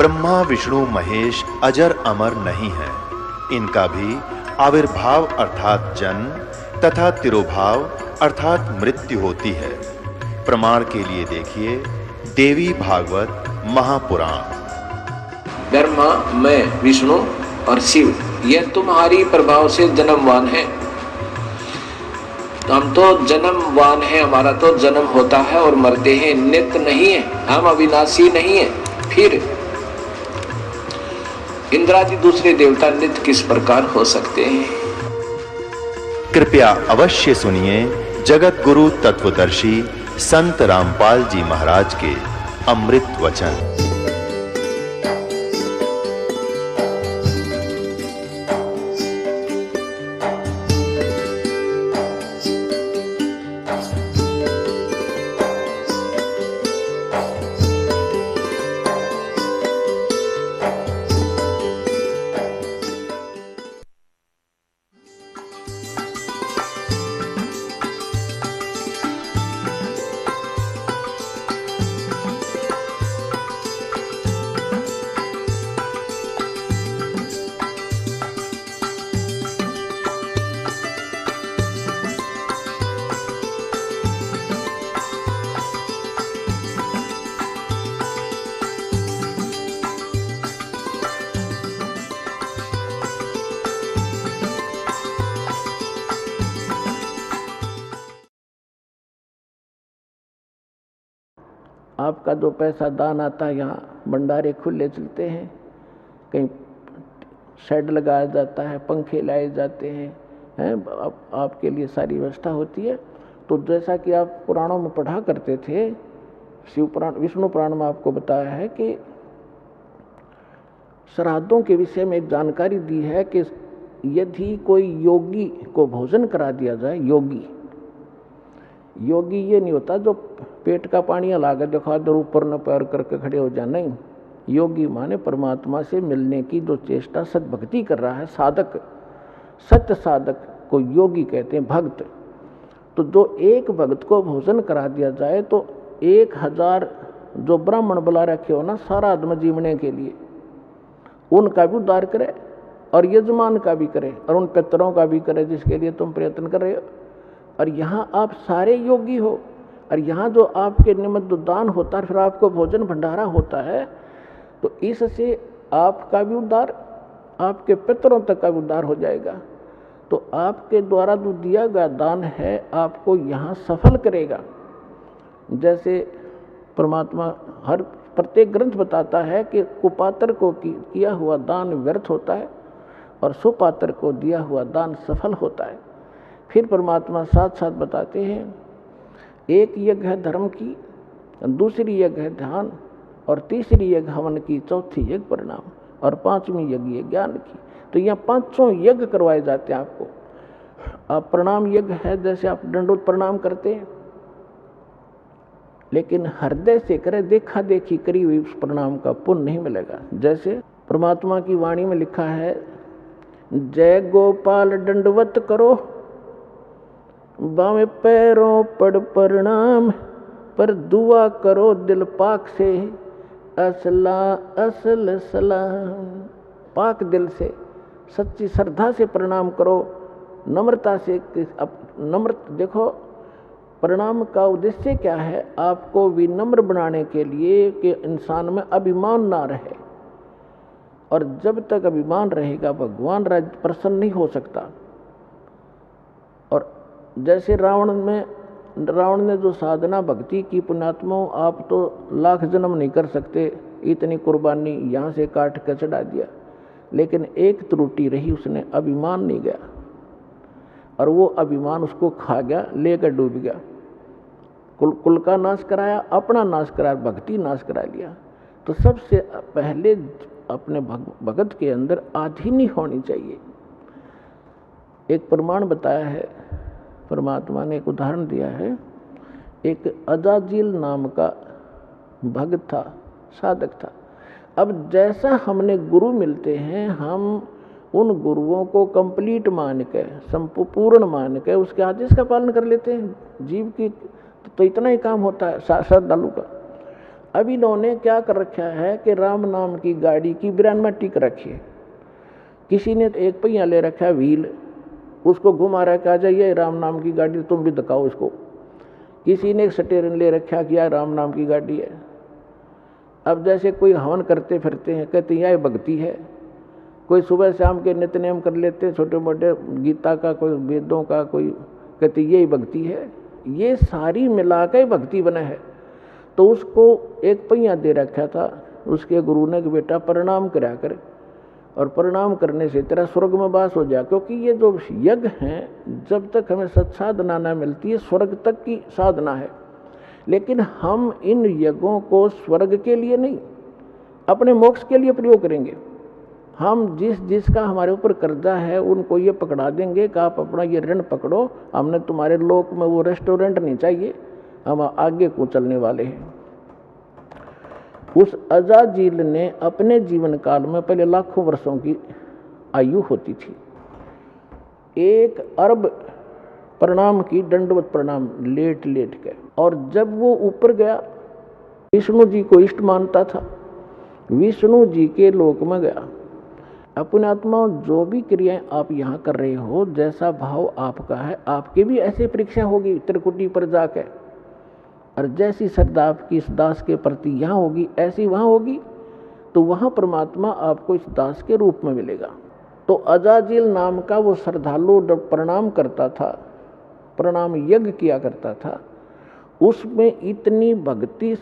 ब्रह्मा विष्णु महेश अजर अमर नहीं है। इनका भी आविर्भाव अर्थात जन्म तथा तिरोभाव अर्थात मृत्यु होती है। प्रमाण के लिए देखिए देवी भागवत महापुराण। ब्रह्मा, मैं, विष्णु और शिव ये तुम्हारी प्रभाव से जन्मवान है। तो हम तो जन्मवान है, हमारा तो जन्म होता है और मरते हैं, नित्य नहीं है, हम अविनाशी नहीं है। फिर इंद्रादि दूसरे देवता नित्य किस प्रकार हो सकते हैं? कृपया अवश्य सुनिए जगत गुरु तत्वदर्शी संत रामपाल जी महाराज के अमृत वचन। आपका जो पैसा दान आता है, यहाँ भंडारे खुले चलते हैं, कहीं शेड लगाया जाता है, पंखे लाए जाते हैं, आपके लिए सारी व्यवस्था होती है। तो जैसा कि आप पुराणों में पढ़ा करते थे, शिव पुराण विष्णु पुराण में आपको बताया है कि श्राद्धों के विषय में एक जानकारी दी है कि यदि कोई योगी को भोजन करा दिया जाए, योगी ये नहीं होता जो पेट का पानी लाकर दिखा दो ऊपर न पैर करके खड़े हो जाए, नहीं। योगी माने परमात्मा से मिलने की जो चेष्टा सद्भक्ति कर रहा है, साधक, सत्य साधक को योगी कहते हैं, भक्त। तो जो एक भक्त को भोजन करा दिया जाए तो 1000 जो ब्राह्मण बुला रखे हो ना सारा आदमी जीवने के लिए, उनका भी उद्धार करे और यजमान का भी करे और उन पितरों का भी करे जिसके लिए तुम प्रयत्न कर रहे हो। और यहाँ आप सारे योगी हो और यहाँ जो आपके निमित्त दान होता है, फिर आपको भोजन भंडारा होता है, तो इससे आपका भी उद्धार, आपके पितरों तक का भी उद्धार हो जाएगा। तो आपके द्वारा जो दिया गया दान है आपको यहाँ सफल करेगा। जैसे परमात्मा हर प्रत्येक ग्रंथ बताता है कि कुपात्र को किया हुआ दान व्यर्थ होता है और सुपात्र को दिया हुआ दान सफल होता है। फिर परमात्मा साथ साथ बताते हैं, एक यज्ञ है धर्म की, दूसरी यज्ञ है ध्यान, और तीसरी यज्ञ हवन की, चौथी यज्ञ परिणाम, और 5वीं यज्ञ है ज्ञान की। तो यहाँ 5 यज्ञ करवाए जाते हैं आपको। आप प्रणाम यज्ञ है, जैसे आप दंडोत प्रणाम करते हैं, लेकिन हृदय से करे, देखा देखी करी हुई उस प्रणाम का पुण्य नहीं मिलेगा। जैसे परमात्मा की वाणी में लिखा है, जय गोपाल दंडवत करो, बामे पैरों पड़ प्रणाम, पर दुआ करो दिल पाक से, असल सलाम। पाक दिल से सच्ची श्रद्धा से प्रणाम करो, नम्रता से। देखो प्रणाम का उद्देश्य क्या है? आपको विनम्र बनाने के लिए कि इंसान में अभिमान ना रहे, और जब तक अभिमान रहेगा भगवान प्रसन्न नहीं हो सकता। और जैसे रावण ने जो साधना भक्ति की, पुण्यात्माओं आप तो लाख जन्म नहीं कर सकते, इतनी कुर्बानी यहाँ से काट कर चढ़ा दिया, लेकिन एक त्रुटि रही, उसने अभिमान नहीं गया और वो अभिमान उसको खा गया, लेकर डूब गया। कुल का नाश कराया, अपना नाश कराया, भक्ति नाश करा लिया। तो सबसे पहले अपने भगत के अंदर आधि नहीं होनी चाहिए। एक प्रमाण बताया है परमात्मा ने, एक उदाहरण दिया है। एक अजाजील नाम का भक्त था, साधक था। अब जैसा हमने गुरु मिलते हैं, हम उन गुरुओं को कंप्लीट मान के, संपूर्ण मान के उसके आदेश का पालन कर लेते हैं। जीव की तो इतना ही काम होता है श्रद्धालु का। अब इन्होंने क्या कर रखा है कि राम नाम की गाड़ी की ब्रेन में टिक रखी है। किसी ने एक पहिया ले रखा है व्हील, उसको घुमा रखा, जाइए राम नाम की गाड़ी, तुम भी दिखाओ इसको। किसी ने एक स्टीयरिंग ले रखा, किया राम नाम की गाड़ी है। अब जैसे कोई हवन करते फिरते हैं, कहते हैं यह भक्ति है। कोई सुबह शाम के नित्यनेम कर लेते हैं, छोटे मोटे गीता का, कोई वेदों का, कोई कहते यही भक्ति है। ये सारी मिला के भक्ति बना है। तो उसको एक पहिया दे रखा था, उसके गुरु ने कि बेटा प्रणाम करा कर, और प्रणाम करने से तेरा स्वर्ग में वास हो जाए। क्योंकि ये जो यज्ञ हैं, जब तक हमें सत्साधना न मिलती है, स्वर्ग तक की साधना है। लेकिन हम इन यज्ञों को स्वर्ग के लिए नहीं, अपने मोक्ष के लिए प्रयोग करेंगे। हम जिसका हमारे ऊपर कर्जा है उनको ये पकड़ा देंगे कि आप अपना ये ऋण पकड़ो, हमने तुम्हारे लोक में वो रेस्टोरेंट नहीं चाहिए, हम आगे को चलने वाले हैं। उस अजाजील ने अपने जीवन काल में, पहले लाखों वर्षों की आयु होती थी, 1 अरब प्रणाम की, दंडवत प्रणाम लेट लेट के। और जब वो ऊपर गया, विष्णु जी को इष्ट मानता था, विष्णु जी के लोक में गया। अपने आत्मा जो भी क्रियाएं आप यहाँ कर रहे हो, जैसा भाव आपका है, आपकी भी ऐसी परीक्षा होगी त्रिकुटी पर जाकर। और जैसी श्रद्धा आपकी इस दास के प्रति यहाँ होगी, ऐसी वहाँ होगी, तो वहाँ परमात्मा आपको इस दास के रूप में मिलेगा। तो अजाजील नाम का वो श्रद्धालु प्रणाम करता था, प्रणाम यज्ञ किया करता था, उसमें इतनी भक्ति,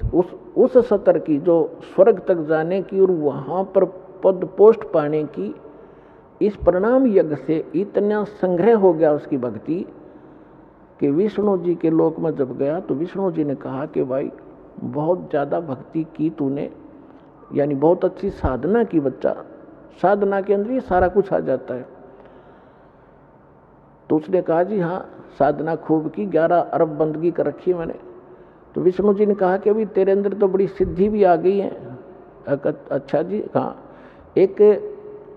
उस सतर की जो स्वर्ग तक जाने की और वहाँ पर पद पोस्ट पाने की, इस प्रणाम यज्ञ से इतना संग्रह हो गया उसकी भक्ति कि विष्णु जी के लोक में जब गया तो विष्णु जी ने कहा कि भाई बहुत ज़्यादा भक्ति की तूने, यानी बहुत अच्छी साधना की बच्चा, साधना के अंदर ही सारा कुछ आ जाता है। तो उसने कहा जी हाँ, साधना खूब की, 11 अरब बंदगी कर रखी है मैंने। तो विष्णु जी ने कहा कि अभी तेरे अंदर तो बड़ी सिद्धि भी आ गई है। अच्छा जी, कहाँ? एक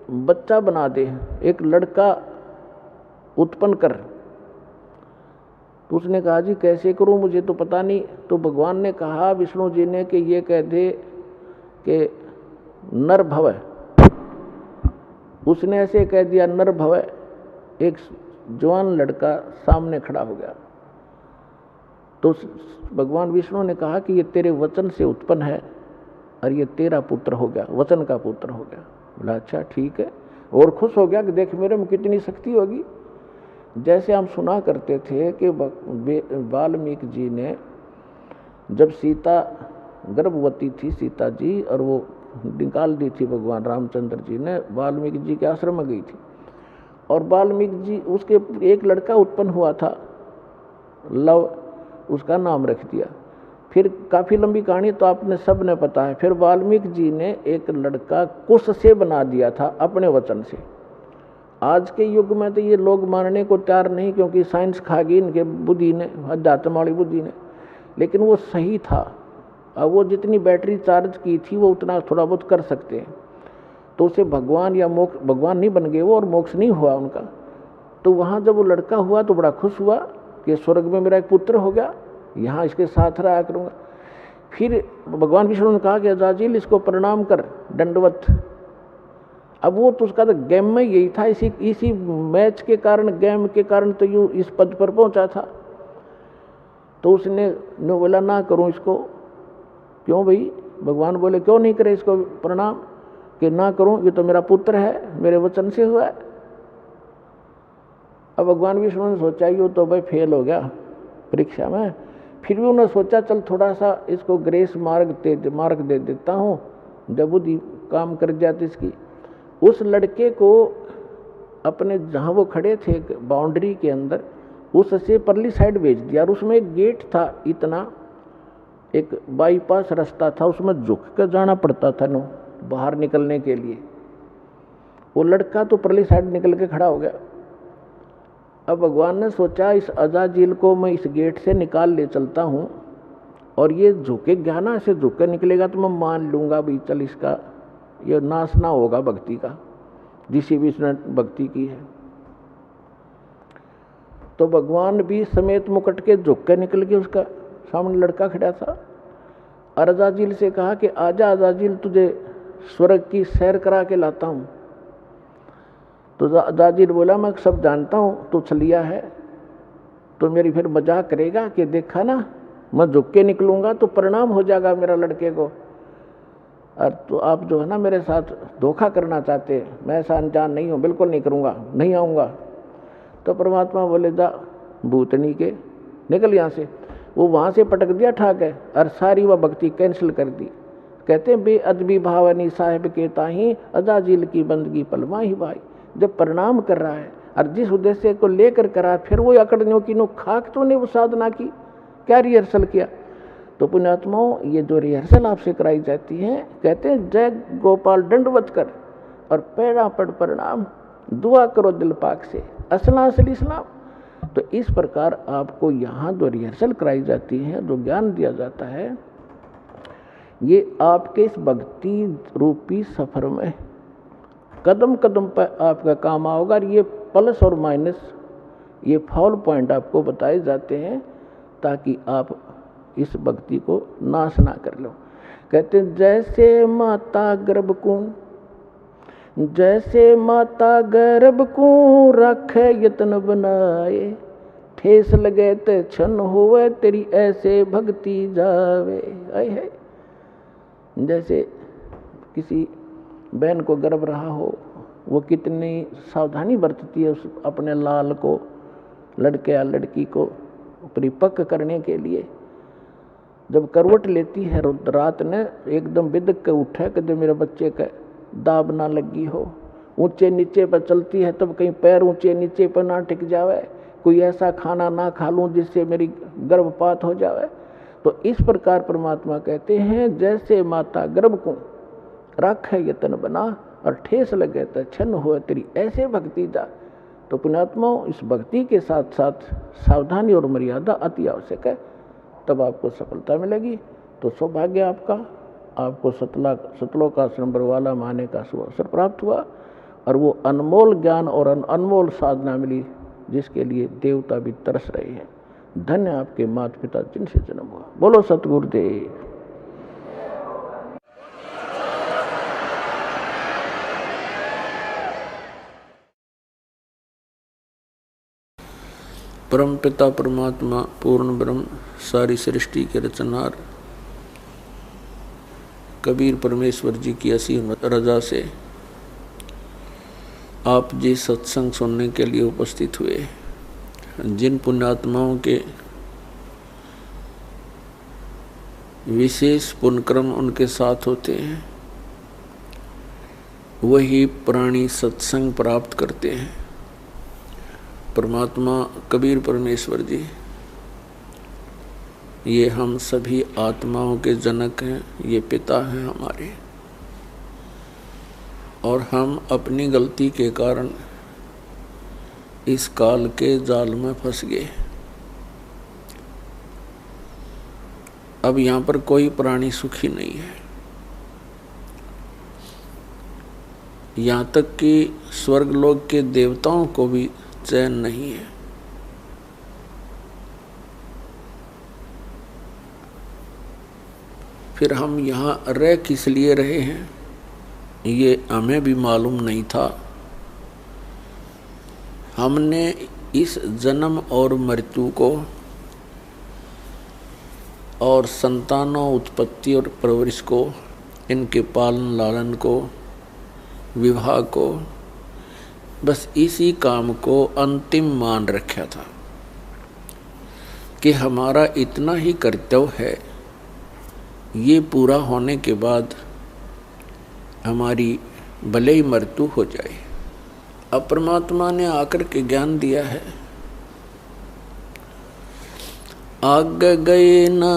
बच्चा बना दे, एक लड़का उत्पन्न कर। तो उसने कहा जी कैसे करूं, मुझे तो पता नहीं। तो भगवान ने कहा विष्णु जी ने कि ये कह दे कि नर भव। उसने ऐसे कह दिया नर भव। एक जवान लड़का सामने खड़ा हो गया। तो भगवान विष्णु ने कहा कि ये तेरे वचन से उत्पन्न है और ये तेरा पुत्र हो गया, वचन का पुत्र हो गया। बोला अच्छा ठीक है, और खुश हो गया कि देख मेरे में कितनी शक्ति होगी। जैसे हम सुना करते थे कि वाल्मीकि जी ने जब सीता गर्भवती थी, सीता जी, और वो निकाल दी थी भगवान रामचंद्र जी ने, वाल्मीकि जी के आश्रम में गई थी, और वाल्मीकि जी, उसके एक लड़का उत्पन्न हुआ था, लव, उसका नाम रख दिया। फिर काफ़ी लंबी कहानी तो आपने सब ने पता है। फिर वाल्मीकि जी ने एक लड़का कुश से बना दिया था अपने वचन से। आज के युग में तो ये लोग मानने को तैयार नहीं, क्योंकि साइंस खा गई इनके बुद्धि ने, अध्यात्म वाली बुद्धि ने, लेकिन वो सही था। अब वो जितनी बैटरी चार्ज की थी वो उतना थोड़ा बहुत कर सकते हैं। तो उसे भगवान या मोक्ष, भगवान नहीं बन गए वो, और मोक्ष नहीं हुआ उनका। तो वहाँ जब वो लड़का हुआ तो बड़ा खुश हुआ कि स्वर्ग में मेरा एक पुत्र हो गया, यहाँ इसके साथ रहा करूँगा। फिर भगवान विष्णु ने कहा कि अजाजील इसको प्रणाम कर, दंडवत। अब वो तो उसका तो गेम में यही था, इसी मैच के कारण, गेम के कारण तो यूँ इस पद पर पहुंचा था। तो उसने बोला ना करूं इसको। क्यों भाई? भगवान बोले क्यों नहीं करे इसको प्रणाम? कि ना करूं, ये तो मेरा पुत्र है, मेरे वचन से हुआ है। अब भगवान विष्णु ने सोचा ये तो भाई फेल हो गया परीक्षा में। फिर भी उन्होंने सोचा चल थोड़ा सा इसको ग्रेस मार्ग दे देता हूँ, जब बुद्धि काम कर जाती इसकी। उस लड़के को अपने जहाँ वो खड़े थे बाउंड्री के अंदर, उससे परली साइड भेज दिया। और उसमें एक गेट था, इतना एक बाईपास रास्ता था, उसमें झुक कर जाना पड़ता था नो बाहर निकलने के लिए। वो लड़का तो परली साइड निकल के खड़ा हो गया। अब भगवान ने सोचा इस अजाजील को मैं इस गेट से निकाल ले चलता हूँ, और ये झुके ज्ञाना से झुक कर निकलेगा तो मैं मान लूँगा भाई चल इसका ये नाश ना होगा भक्ति का, जिसी भी इसने भक्ति की है। तो भगवान भी समेत मुकुट के झुक के निकल गए, उसका सामने लड़का खड़ा था। और अजाजिल से कहा कि आजा अजाजिल, तुझे स्वर्ग की सैर करा के लाता हूँ। तो अजाजिल बोला मैं सब जानता हूँ, तू छलिया है, तो मेरी फिर मजाक करेगा कि देखा ना मैं झुक के निकलूंगा तो परिणाम हो जाएगा मेरा लड़के को, और तो आप जो है ना मेरे साथ धोखा करना चाहते हैं, मैं ऐसा अनजान नहीं हूँ, बिल्कुल नहीं करूँगा, नहीं आऊँगा। तो परमात्मा बोले जा भूतनी के निकल यहाँ से। वो वहाँ से पटक दिया ठाक है और सारी वह भक्ति कैंसिल कर दी। कहते हैं बेअदबी भावनी साहिब के ताही अजाजिल की बंदगी पलमा ही भाई। जब परिणाम कर रहा है और जिस उद्देश्य को लेकर करा, फिर वो अकड़नियों की नो खाक तो ने वो साधना की, क्या रिहर्सल किया। तो पुण्यात्माओं, ये जो रिहर्सल आपसे कराई जाती है, कहते हैं जय गोपाल दंडवत कर और पैरा पड़ परिणाम, दुआ करो दिल पाक से असला असली इस्लाम। तो इस प्रकार आपको यहाँ जो रिहर्सल कराई जाती है, जो ज्ञान दिया जाता है, ये आपके इस भक्ति रूपी सफर में कदम कदम पर आपका काम आओगा। और ये प्लस और माइनस, ये फॉल पॉइंट आपको बताए जाते हैं ताकि आप इस भक्ति को नाश ना कर लो। कहते हैं जैसे माता गर्भ को, जैसे माता गर्भ को रखे यत्न बनाए, ठेस लगे ते क्षण होवे तेरी ऐसे भक्ति जावे। आए है, जैसे किसी बहन को गर्भ रहा हो, वो कितनी सावधानी बरतती है उस अपने लाल को, लड़के या लड़की को परिपक्व करने के लिए। जब करवट लेती है रात ने, एकदम बिदक के उठे कि जब मेरे बच्चे का दाब ना लगी हो, ऊंचे नीचे पर चलती है तब कहीं पैर ऊंचे नीचे पर ना टिक जावे, कोई ऐसा खाना ना खा लूं जिससे मेरी गर्भपात हो जावे। तो इस प्रकार परमात्मा कहते हैं जैसे माता गर्भ को रख है यतन बना और ठेस लगे तो छन्न हो तेरी ऐसे भक्ति जा। तो पुण्यात्माओं, इस भक्ति के साथ साथ सावधानी और मर्यादा अति आवश्यक है, तब आपको सफलता मिलेगी। तो सौभाग्य आपको सतलोकाश्रम बरवाला माने का शुभ अवसर प्राप्त हुआ और वो अनमोल ज्ञान और अनमोल साधना मिली जिसके लिए देवता भी तरस रहे हैं। धन्य आपके माता पिता जिनसे जन्म हुआ। बोलो सतगुरुदेव। परम पिता परमात्मा पूर्ण ब्रह्म सारी सृष्टि के रचनहार कबीर परमेश्वर जी की असीम रजा से आप जी सत्संग सुनने के लिए उपस्थित हुए। जिन पुण्यात्माओं के विशेष पुण्यक्रम उनके साथ होते हैं, वही प्राणी सत्संग प्राप्त करते हैं। परमात्मा कबीर परमेश्वर जी ये हम सभी आत्माओं के जनक हैं, ये पिता हैं हमारे, और हम अपनी गलती के कारण इस काल के जाल में फंस गए। अब यहाँ पर कोई प्राणी सुखी नहीं है, यहाँ तक कि स्वर्गलोक के देवताओं को भी चैन नहीं है। फिर हम यहाँ रह किस लिए रहे हैं ये हमें भी मालूम नहीं था। हमने इस जन्म और मृत्यु को और संतानों उत्पत्ति और परवरिश को, इनके पालन लालन को, विवाह को, बस इसी काम को अंतिम मान रखा था कि हमारा इतना ही कर्तव्य है, ये पूरा होने के बाद हमारी भले ही मृत्यु हो जाए। अब परमात्मा ने आकर के ज्ञान दिया है, आग गए ना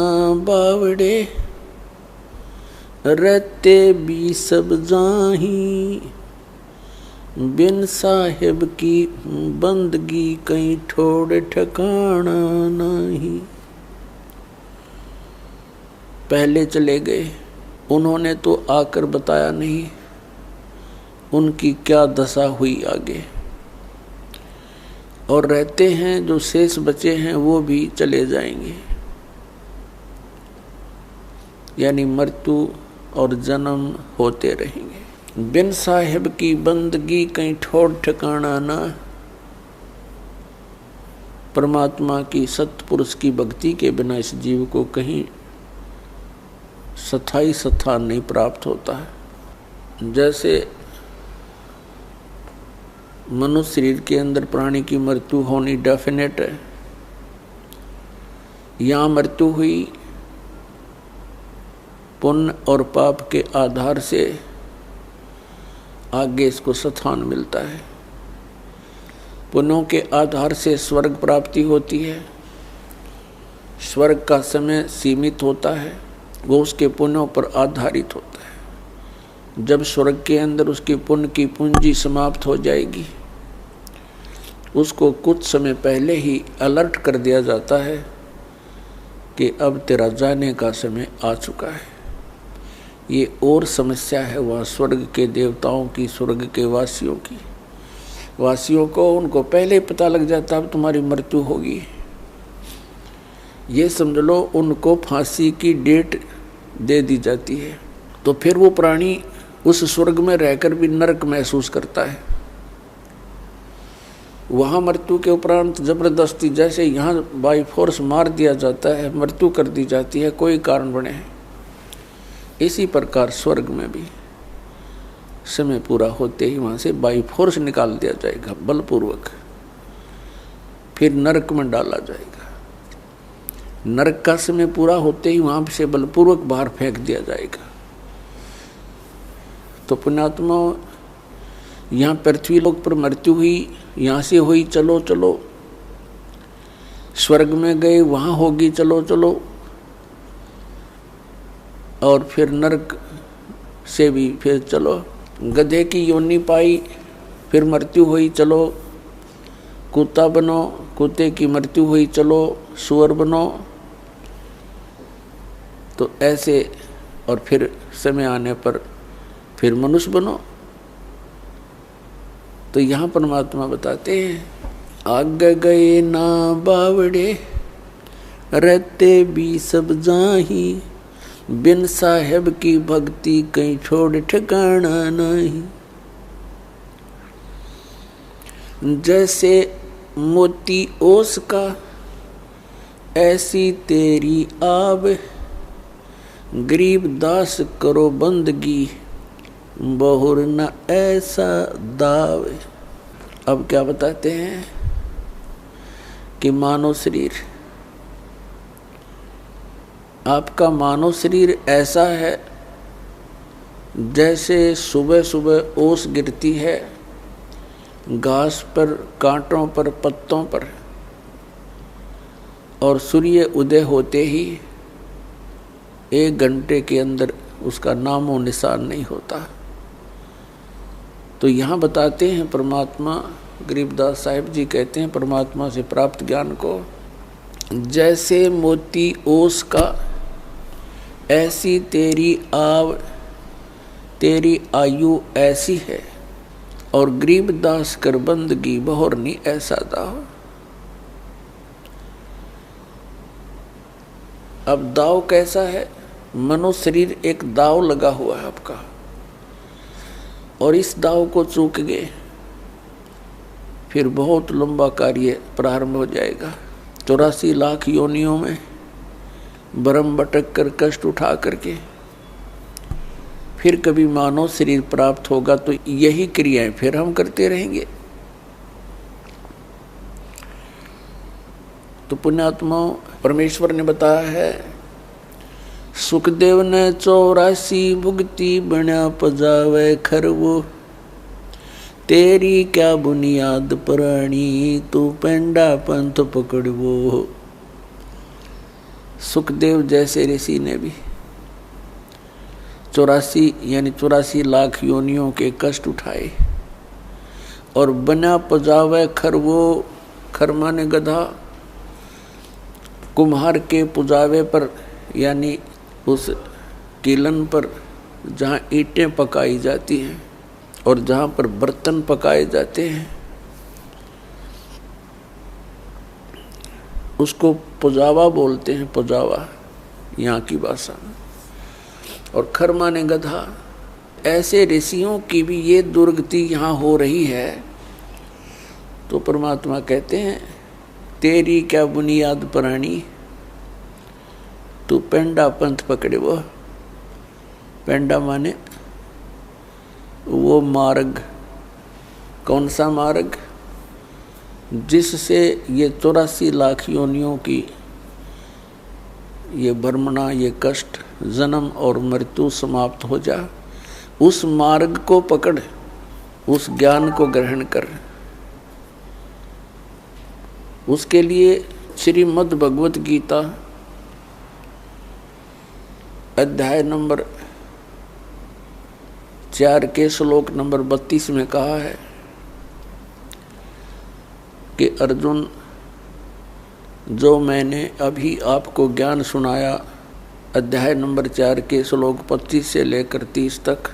बावड़े रहते भी सब जाही, बिन साहिब की बंदगी कहीं ठोड़ ठिकाना नहीं। पहले चले गए, उन्होंने तो आकर बताया नहीं उनकी क्या दशा हुई आगे, और रहते हैं जो शेष बचे हैं वो भी चले जाएंगे। यानी मृत्यु और जन्म होते रहेंगे। बिन साहिब की बंदगी कहीं ठोर ठिकाना ना। परमात्मा की सत्पुरुष की भक्ति के बिना इस जीव को कहीं स्थायी स्थान नहीं प्राप्त होता है। जैसे मनुष्य शरीर के अंदर प्राणी की मृत्यु होनी डेफिनेट है, यहाँ मृत्यु हुई पुण्य और पाप के आधार से आगे इसको स्थान मिलता है। पुण्यों के आधार से स्वर्ग प्राप्ति होती है। स्वर्ग का समय सीमित होता है, वो उसके पुण्यों पर आधारित होता है। जब स्वर्ग के अंदर उसकी पुण्य की पूंजी समाप्त हो जाएगी, उसको कुछ समय पहले ही अलर्ट कर दिया जाता है कि अब तेरा जाने का समय आ चुका है। ये और समस्या है वहाँ स्वर्ग के देवताओं की, स्वर्ग के वासियों की। वासियों को उनको पहले ही पता लग जाता अब तुम्हारी मृत्यु होगी। ये समझ लो उनको फांसी की डेट दे दी जाती है, तो फिर वो प्राणी उस स्वर्ग में रहकर भी नरक महसूस करता है। वहाँ मृत्यु के उपरांत जबरदस्ती जैसे यहाँ बाई फोर्स मार दिया जाता है, मृत्यु कर दी जाती है, कोई कारण बने है, इसी प्रकार स्वर्ग में भी समय पूरा होते ही वहाँ से बाई फोर्स निकाल दिया जाएगा बलपूर्वक, फिर नरक में डाला जाएगा। नरक का समय पूरा होते ही वहाँ से बलपूर्वक बाहर फेंक दिया जाएगा। तो पुण्यात्मा, यहाँ पृथ्वी लोक पर मृत्यु हुई, यहाँ से हुई, चलो चलो, स्वर्ग में गए, वहाँ होगी, चलो चलो, और फिर नरक से भी फिर चलो, गधे की योनि पाई, फिर मृत्यु हुई, चलो कुत्ता बनो, कुत्ते की मृत्यु हुई, चलो सुअर बनो। तो ऐसे, और फिर समय आने पर फिर मनुष्य बनो। तो यहाँ परमात्मा बताते हैं, आगे गए ना बावड़े, रहते भी सब जाही, बिन साहेब की भक्ति कहीं छोड़ ठिकाना नहीं। जैसे मोती ओस का ऐसी तेरी आब, गरीब दास करो बंदगी, बहुर न ऐसा दाव। अब क्या बताते हैं कि मानव शरीर, आपका मानव शरीर ऐसा है जैसे सुबह सुबह ओस गिरती है घास पर, कांटों पर, पत्तों पर, और सूर्य उदय होते ही 1 घंटे के अंदर उसका नामो निशान नहीं होता। तो यहाँ बताते हैं परमात्मा, गरीबदास साहिब जी कहते हैं परमात्मा से प्राप्त ज्ञान को, जैसे मोती ओस का ऐसी तेरी आव, तेरी आयु ऐसी है, और गरीब दास कर बंदगी बहुरनी ऐसा दाव। अब दाव कैसा है? मनुष्य शरीर एक दाव लगा हुआ है आपका, और इस दाव को चूक गए फिर बहुत लंबा कार्य प्रारंभ हो जाएगा। 84 लाख योनियों में भ्रम भटक कर, कष्ट उठा करके फिर कभी मानव शरीर प्राप्त होगा, तो यही क्रियाएं फिर हम करते रहेंगे। तो पुण्यात्माओं, परमेश्वर ने बताया है, सुखदेव ने 84 भुगती बना पजावे खरवो, तेरी क्या बुनियाद प्राणी, तू पेंडा पंथ पकड़वो। सुखदेव जैसे ऋषि ने भी 84 लाख योनियों के कष्ट उठाए, और बना पजावे खरवो, खरमा ने गधा, कुम्हार के पुजावे पर, यानी उस कीलन पर जहाँ ईंटें पकाई जाती हैं और जहाँ पर बर्तन पकाए जाते हैं, उसको पुजावा बोलते हैं। पुजावा यहाँ की भाषा में और खर माने गधा। ऐसे ऋषियों की भी ये दुर्गति यहाँ हो रही है। तो परमात्मा कहते हैं तेरी क्या बुनियाद प्राणी, तू पेंडा पंथ पकड़े। वो पेंडा माने वो मार्ग, कौन सा मार्ग जिससे ये 84 लाख योनियों की ये भ्रमणा, ये कष्ट, जन्म और मृत्यु समाप्त हो जा। उस मार्ग को पकड़, उस ज्ञान को ग्रहण कर। उसके लिए श्रीमद् भगवत गीता अध्याय नंबर 4 के श्लोक नंबर 32 में कहा है कि अर्जुन, जो मैंने अभी आपको ज्ञान सुनाया अध्याय नंबर 4 के श्लोक 25 से लेकर 30 तक,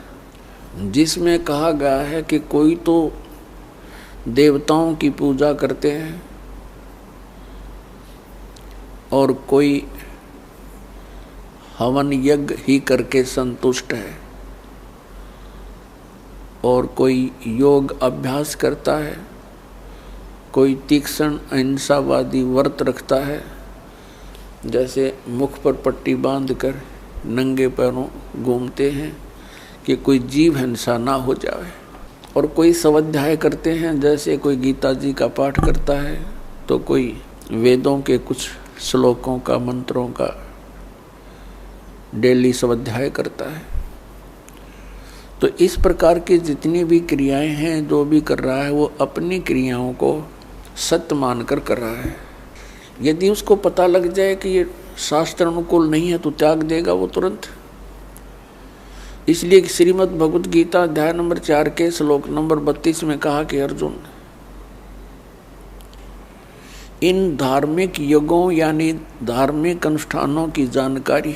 जिसमें कहा गया है कि कोई तो देवताओं की पूजा करते हैं और कोई हवन यज्ञ ही करके संतुष्ट है और कोई योग अभ्यास करता है, कोई तीक्ष्ण अहिंसावादी व्रत रखता है, जैसे मुख पर पट्टी बांधकर नंगे पैरों घूमते हैं कि कोई जीव हिंसा ना हो जाए, और कोई स्वाध्याय करते हैं, जैसे कोई गीता जी का पाठ करता है तो कोई वेदों के कुछ श्लोकों का, मंत्रों का डेली स्वाध्याय करता है। तो इस प्रकार की जितनी भी क्रियाएं हैं, जो भी कर रहा है वो अपनी क्रियाओं को सत्य मानकर कर रहा है। यदि उसको पता लग जाए कि ये शास्त्र अनुकूल नहीं है तो त्याग देगा वो तुरंत। इसलिए श्रीमद् भगवत गीता अध्याय नंबर 4 के श्लोक नंबर 32 में कहा कि अर्जुन, इन धार्मिक यज्ञों यानी धार्मिक अनुष्ठानों की जानकारी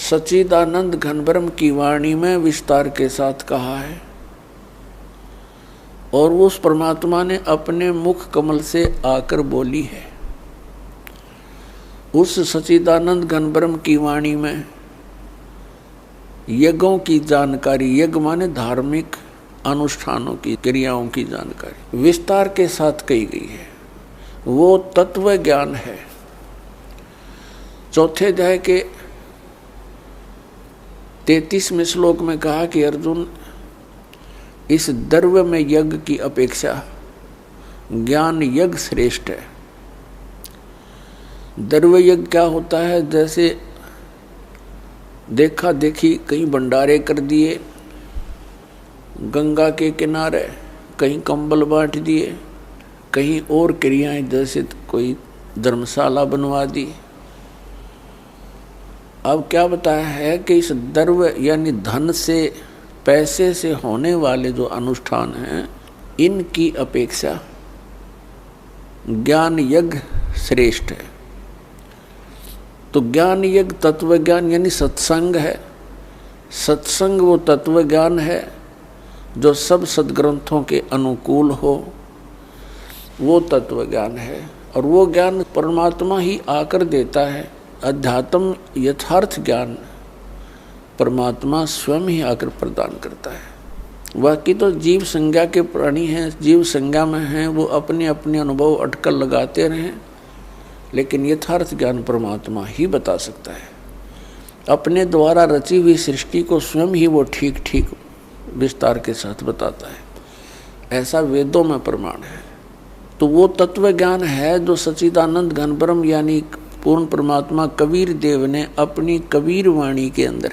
सच्चिदानंद घनब्रह्म की वाणी में विस्तार के साथ कहा है, और उस परमात्मा ने अपने मुख कमल से आकर बोली है। उस सच्चिदानंद घनब्रह्म की वाणी में यज्ञों की जानकारी, यज्ञ माने धार्मिक अनुष्ठानों की, क्रियाओं की जानकारी विस्तार के साथ कही गई है। वो तत्व ज्ञान है। चौथे अध्याय के 33वें श्लोक में कहा कि अर्जुन, इस द्रव्य में यज्ञ की अपेक्षा ज्ञान यज्ञ श्रेष्ठ है। द्रव्य यज्ञ क्या होता है? जैसे देखा देखी कहीं भंडारे कर दिए गंगा के किनारे, कहीं कंबल बांट दिए, कहीं और क्रियाएं, जैसे कोई धर्मशाला बनवा दी। अब क्या बताया है कि इस द्रव्य यानी धन से, पैसे से होने वाले जो अनुष्ठान हैं, इनकी अपेक्षा ज्ञान यज्ञ श्रेष्ठ है। तो ज्ञान यज्ञ तत्व ज्ञान यानी सत्संग है। सत्संग वो तत्व ज्ञान है जो सब सद्ग्रंथों के अनुकूल हो, वो तत्व ज्ञान है। और वो ज्ञान परमात्मा ही आकर देता है। अध्यात्म यथार्थ ज्ञान परमात्मा स्वयं ही आकर प्रदान करता है। बाकी तो जीव संज्ञा के प्राणी हैं, जीव संज्ञा में हैं, वो अपने अपने अनुभव अटकल लगाते रहें, लेकिन यथार्थ ज्ञान परमात्मा ही बता सकता है। अपने द्वारा रची हुई सृष्टि को स्वयं ही वो ठीक ठीक विस्तार के साथ बताता है। ऐसा वेदों में प्रमाण है। तो वो तत्व ज्ञान है जो सच्चिदानंद घनब्रह्म यानी पूर्ण परमात्मा कबीर देव ने अपनी कबीर वाणी के अंदर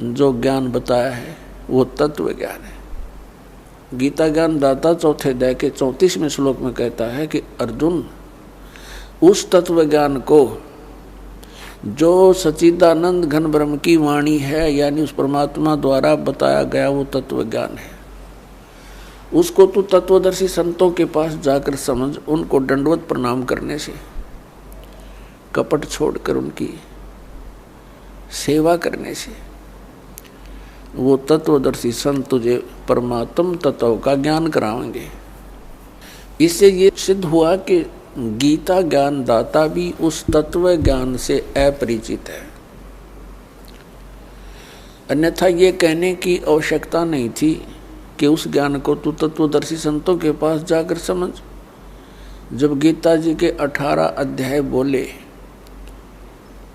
जो ज्ञान बताया है, वो तत्व ज्ञान है। गीता ज्ञान दाता चौथे अध्याय के 34वें श्लोक में कहता है कि अर्जुन, उस तत्व ज्ञान को जो सच्चिदानंद घन ब्रह्म की वाणी है, यानी उस परमात्मा द्वारा बताया गया वो तत्व ज्ञान है, उसको तू तत्वदर्शी संतों के पास जाकर समझ। उनको दंडवत प्रणाम करने से, कपट छोड़कर उनकी सेवा करने से वो तत्वदर्शी संत तुझे परमात्म तत्व का ज्ञान कराएंगे। इससे ये सिद्ध हुआ कि गीता ज्ञान दाता भी उस तत्व ज्ञान से अपरिचित है। अन्यथा ये कहने की आवश्यकता नहीं थी कि उस ज्ञान को तू तत्वदर्शी संतों के पास जाकर समझ। जब गीता जी के 18 अध्याय बोले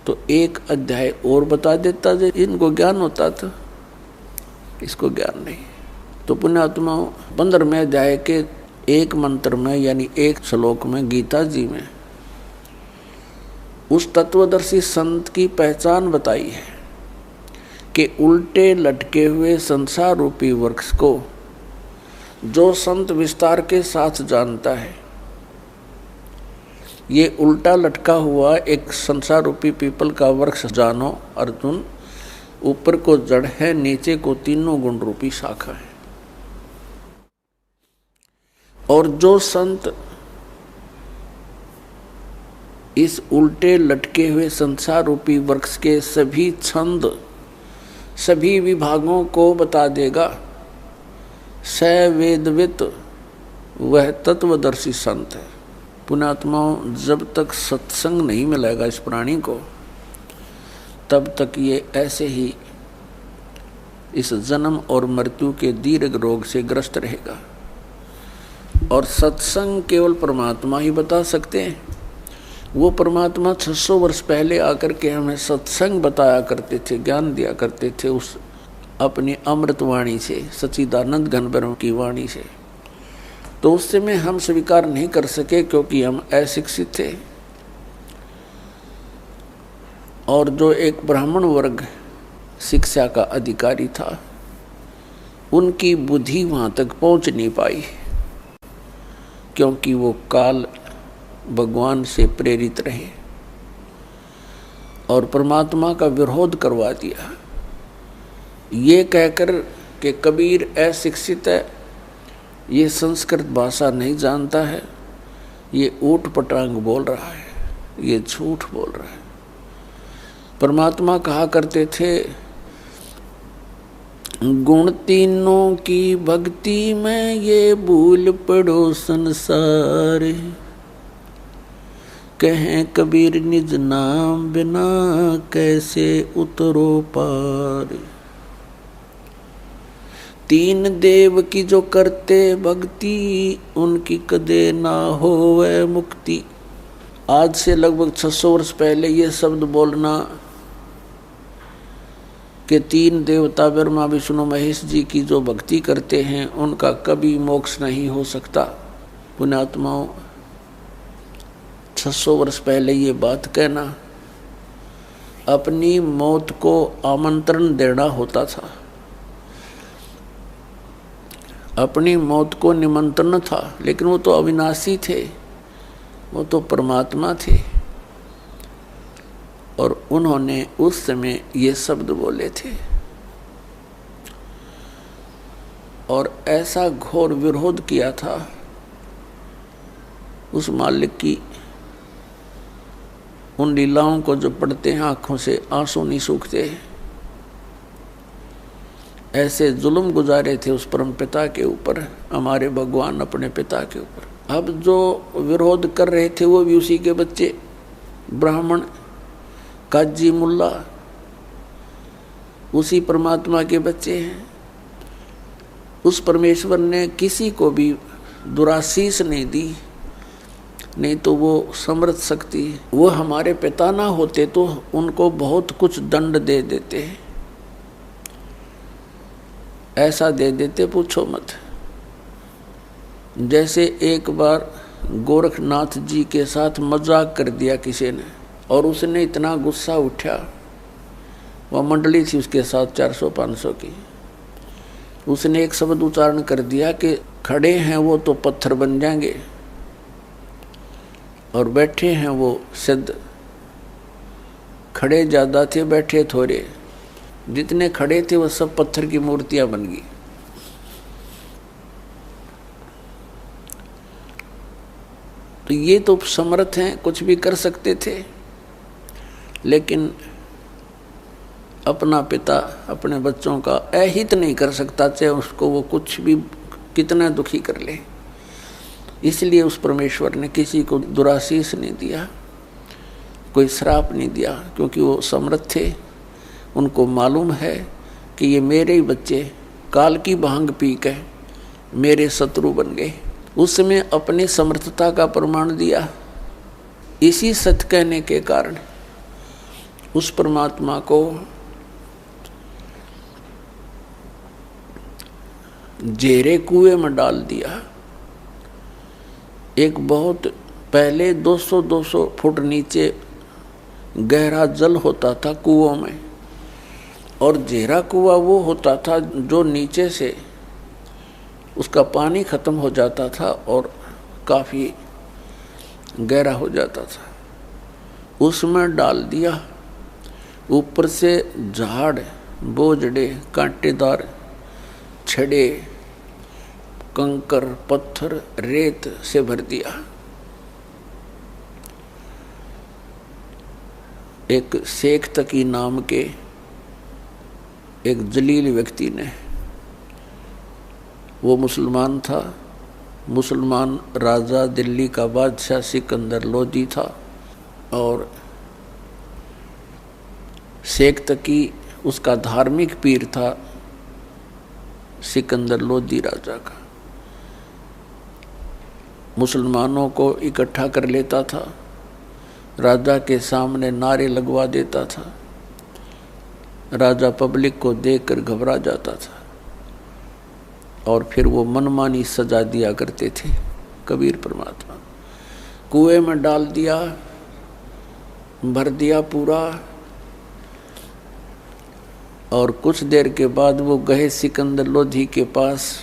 तो एक अध्याय और बता देता, इनको ज्ञान होता था, इसको ज्ञान नहीं। तो पुण्यात्मा 15वें अध्याय के एक मंत्र में यानी एक श्लोक में गीता जी में उस तत्वदर्शी संत की पहचान बताई है कि उल्टे लटके हुए संसार रूपी वृक्ष को जो संत विस्तार के साथ जानता है, ये उल्टा लटका हुआ एक संसार रूपी पीपल का वृक्ष जानो अर्जुन, ऊपर को जड़ है, नीचे को तीनों गुण रूपी शाखा है। और जो संत इस उल्टे लटके हुए संसार रूपी वृक्ष के सभी छंद, सभी विभागों को बता देगा, स वेदवित वह तत्वदर्शी संत है। पुण्यात्माओं, जब तक सत्संग नहीं मिलेगा इस प्राणी को, तब तक ये ऐसे ही इस जन्म और मृत्यु के दीर्घ रोग से ग्रस्त रहेगा। और सत्संग केवल परमात्मा ही बता सकते हैं। वो परमात्मा 600 वर्ष पहले आकर के हमें सत्संग बताया करते थे, ज्ञान दिया करते थे उस अपनी अमृत वाणी से, सच्चिदानंद घन ब्रह्म की वाणी से। तो उस समय हम स्वीकार नहीं कर सके क्योंकि हम अशिक्षित थे। और जो एक ब्राह्मण वर्ग शिक्षा का अधिकारी था, उनकी बुद्धि वहाँ तक पहुँच नहीं पाई क्योंकि वो काल भगवान से प्रेरित रहे और परमात्मा का विरोध करवा दिया, ये कहकर कि कबीर अशिक्षित है, ये संस्कृत भाषा नहीं जानता है, ये ऊट पटांग बोल रहा है, ये झूठ बोल रहा है। परमात्मा कहा करते थे, गुण तीनों की भक्ति में ये भूल पड़ो संसार, कहें कबीर निज नाम बिना कैसे उतरो पार। तीन देव की जो करते भक्ति, उनकी कदे ना होवे मुक्ति। आज से लगभग 600 वर्ष पहले ये शब्द बोलना कि तीन देवता ब्रह्मा विष्णु महेश जी की जो भक्ति करते हैं उनका कभी मोक्ष नहीं हो सकता। पुण्यात्माओं, 600 वर्ष पहले ये बात कहना अपनी मौत को आमंत्रण देना होता था, अपनी मौत को निमंत्रण था। लेकिन वो तो अविनाशी थे, वो तो परमात्मा थे और उन्होंने उस समय ये शब्द बोले थे। और ऐसा घोर विरोध किया था उस मालिक की उन लीलाओं को जो पढ़ते हैं आंखों से आंसू नहीं सूखते। ऐसे जुल्म गुजारे थे उस परम पिता के ऊपर, हमारे भगवान अपने पिता के ऊपर। अब जो विरोध कर रहे थे वो भी उसी के बच्चे, ब्राह्मण काजी मुल्ला, उसी परमात्मा के बच्चे हैं। उस परमेश्वर ने किसी को भी दुराशीष नहीं दी, नहीं तो वो समर्थ शक्ति, वो हमारे पिता ना होते तो उनको बहुत कुछ दंड दे देते, ऐसा दे देते पूछो मत। जैसे एक बार गोरखनाथ जी के साथ मजाक कर दिया किसी ने और उसने इतना गुस्सा उठा, वह मंडली थी उसके साथ 400-500 की, उसने एक शब्द उच्चारण कर दिया कि खड़े हैं वो तो पत्थर बन जाएंगे और बैठे हैं वो सिद्ध। खड़े ज़्यादा थे, बैठे थोड़े, जितने खड़े थे वो सब पत्थर की मूर्तियां बन गई। तो ये तो समर्थ हैं, कुछ भी कर सकते थे, लेकिन अपना पिता अपने बच्चों का अहित नहीं कर सकता, चाहे उसको वो कुछ भी कितना दुखी कर ले। इसलिए उस परमेश्वर ने किसी को दुराशीष नहीं दिया, कोई श्राप नहीं दिया, क्योंकि वो समर्थ थे। उनको मालूम है कि ये मेरे ही बच्चे काल की भांग पी के मेरे शत्रु बन गए। उसमें अपनी समर्थता का प्रमाण दिया। इसी सत्य कहने के कारण उस परमात्मा को जेरे कुएं में डाल दिया। एक बहुत पहले 200-200 फुट नीचे गहरा जल होता था कुओं में, और जेरा कुआं वो होता था जो नीचे से उसका पानी खत्म हो जाता था और काफ़ी गहरा हो जाता था। उसमें डाल दिया। ऊपर से झाड़, बोझड़े, कांटेदार छड़े, कंकर, पत्थर, रेत से भर दिया। एक शेख तकी नाम के एक जलील व्यक्ति ने, वो मुसलमान था, मुसलमान राजा दिल्ली का बादशाह सिकंदर लोदी था, और शेख तकी उसका धार्मिक पीर था सिकंदर लोदी राजा का। मुसलमानों को इकट्ठा कर लेता था, राजा के सामने नारे लगवा देता था, राजा पब्लिक को देखकर घबरा जाता था, और फिर वो मनमानी सजा दिया करते थे। कबीर परमात्मा कुएं में डाल दिया, भर दिया पूरा, और कुछ देर के बाद वो गए सिकंदर लोधी के पास।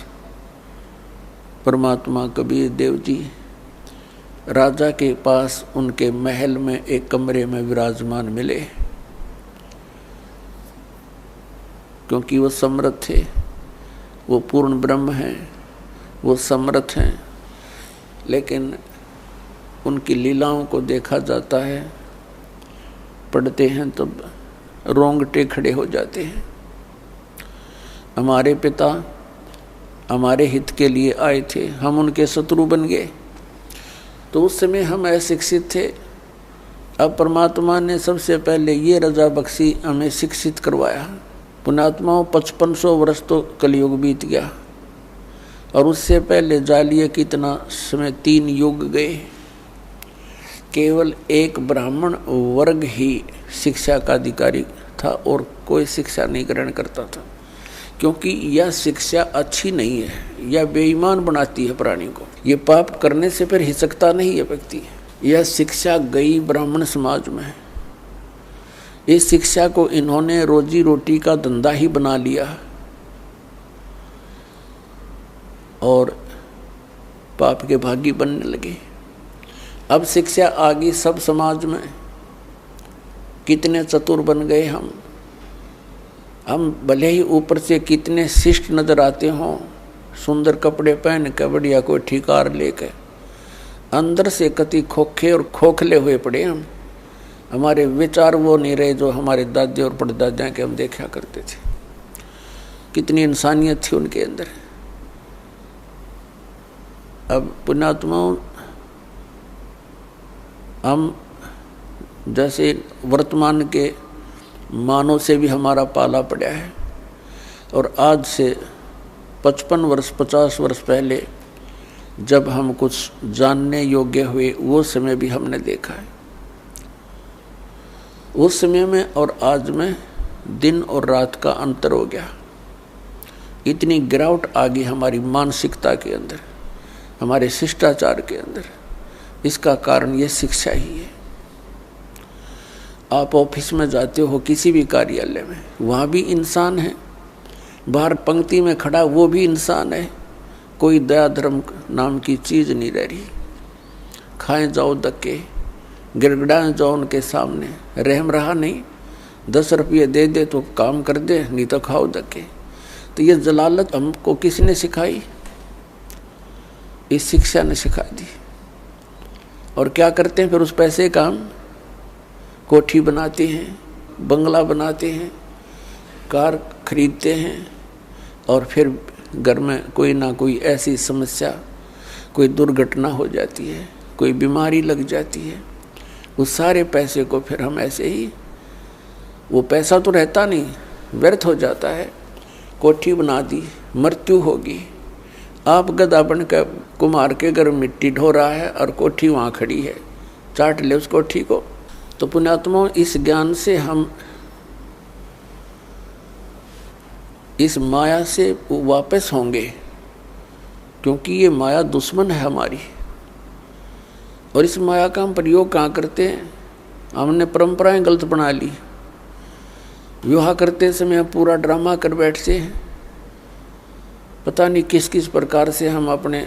परमात्मा कबीर देव जी राजा के पास उनके महल में एक कमरे में विराजमान मिले, क्योंकि वो समर्थ थे, वो पूर्ण ब्रह्म हैं, वो समर्थ हैं। लेकिन उनकी लीलाओं को देखा जाता है, पढ़ते हैं तब रोंगटे खड़े हो जाते हैं। हमारे पिता हमारे हित के लिए आए थे, हम उनके शत्रु बन गए। तो उस समय हम अशिक्षित थे। अब परमात्मा ने सबसे पहले ये रजा बख्शी, हमें शिक्षित करवाया। पुण्यात्माओं 5500 वर्ष तो कलयुग बीत गया, और उससे पहले जालिए कितना समय 3 युग गए। केवल एक ब्राह्मण वर्ग ही शिक्षा का अधिकारी था और कोई शिक्षा नहीं ग्रहण करता था, क्योंकि यह शिक्षा अच्छी नहीं है, यह बेईमान बनाती है प्राणी को। ये पाप करने से फिर हिचकता नहीं है व्यक्ति। यह शिक्षा गई ब्राह्मण समाज में। इस शिक्षा को इन्होंने रोजी रोटी का धंधा ही बना लिया, और पाप के भागी बनने लगे। अब शिक्षा आ गई सब समाज में। कितने चतुर बन गए हम भले ही ऊपर से कितने शिष्ट नजर आते हों, सुंदर कपड़े पहन के, बढ़िया कोई ठिकार लेके, अंदर से कति खोखे और खोखले हुए पड़े हम। हमारे विचार वो नहीं रहे जो हमारे दादे और परदादा के हम देखा करते थे। कितनी इंसानियत थी उनके अंदर। अब पुण्यात्माओं, हम जैसे वर्तमान के मानव से भी हमारा पाला पड़ा है, और आज से 55 वर्ष 50 वर्ष पहले जब हम कुछ जानने योग्य हुए, वो समय भी हमने देखा है। उस समय में और आज में दिन और रात का अंतर हो गया। इतनी गिरावट आ गई हमारी मानसिकता के अंदर, हमारे शिष्टाचार के अंदर। इसका कारण ये शिक्षा ही है। आप ऑफिस में जाते हो, किसी भी कार्यालय में, वहाँ भी इंसान है। बाहर पंक्ति में खड़ा वो भी इंसान है। कोई दया धर्म नाम की चीज़ नहीं रह रही। खाएं जाओ धक्के, गिड़गिड़ाएं जाओ उनके सामने, रहम रहा नहीं। 10 रुपये दे दे तो काम कर दे, नहीं तो खाओ धक्के। तो ये जलालत हमको किसने सिखाई? इस शिक्षा ने सिखा दी। और क्या करते हैं फिर उस पैसे का? हम कोठी बनाते हैं, बंगला बनाते हैं, कार खरीदते हैं, और फिर घर में कोई ना कोई ऐसी समस्या कोई दुर्घटना हो जाती है, कोई बीमारी लग जाती है, उस सारे पैसे को फिर हम ऐसे ही, वो पैसा तो रहता नहीं, व्यर्थ हो जाता है। कोठी बना दी, मृत्यु होगी, आप गधा बन कर कुम्हार के घर मिट्टी ढो रहा है और कोठी वहाँ खड़ी है, चाट ले उस कोठी को। तो पुण्यात्माओं, इस ज्ञान से हम इस माया से वापस होंगे, क्योंकि ये माया दुश्मन है हमारी। और इस माया का हम प्रयोग कहाँ करते हैं? हमने परंपराएं गलत बना ली। विवाह करते समय पूरा ड्रामा कर बैठते हैं, पता नहीं किस किस प्रकार से हम अपने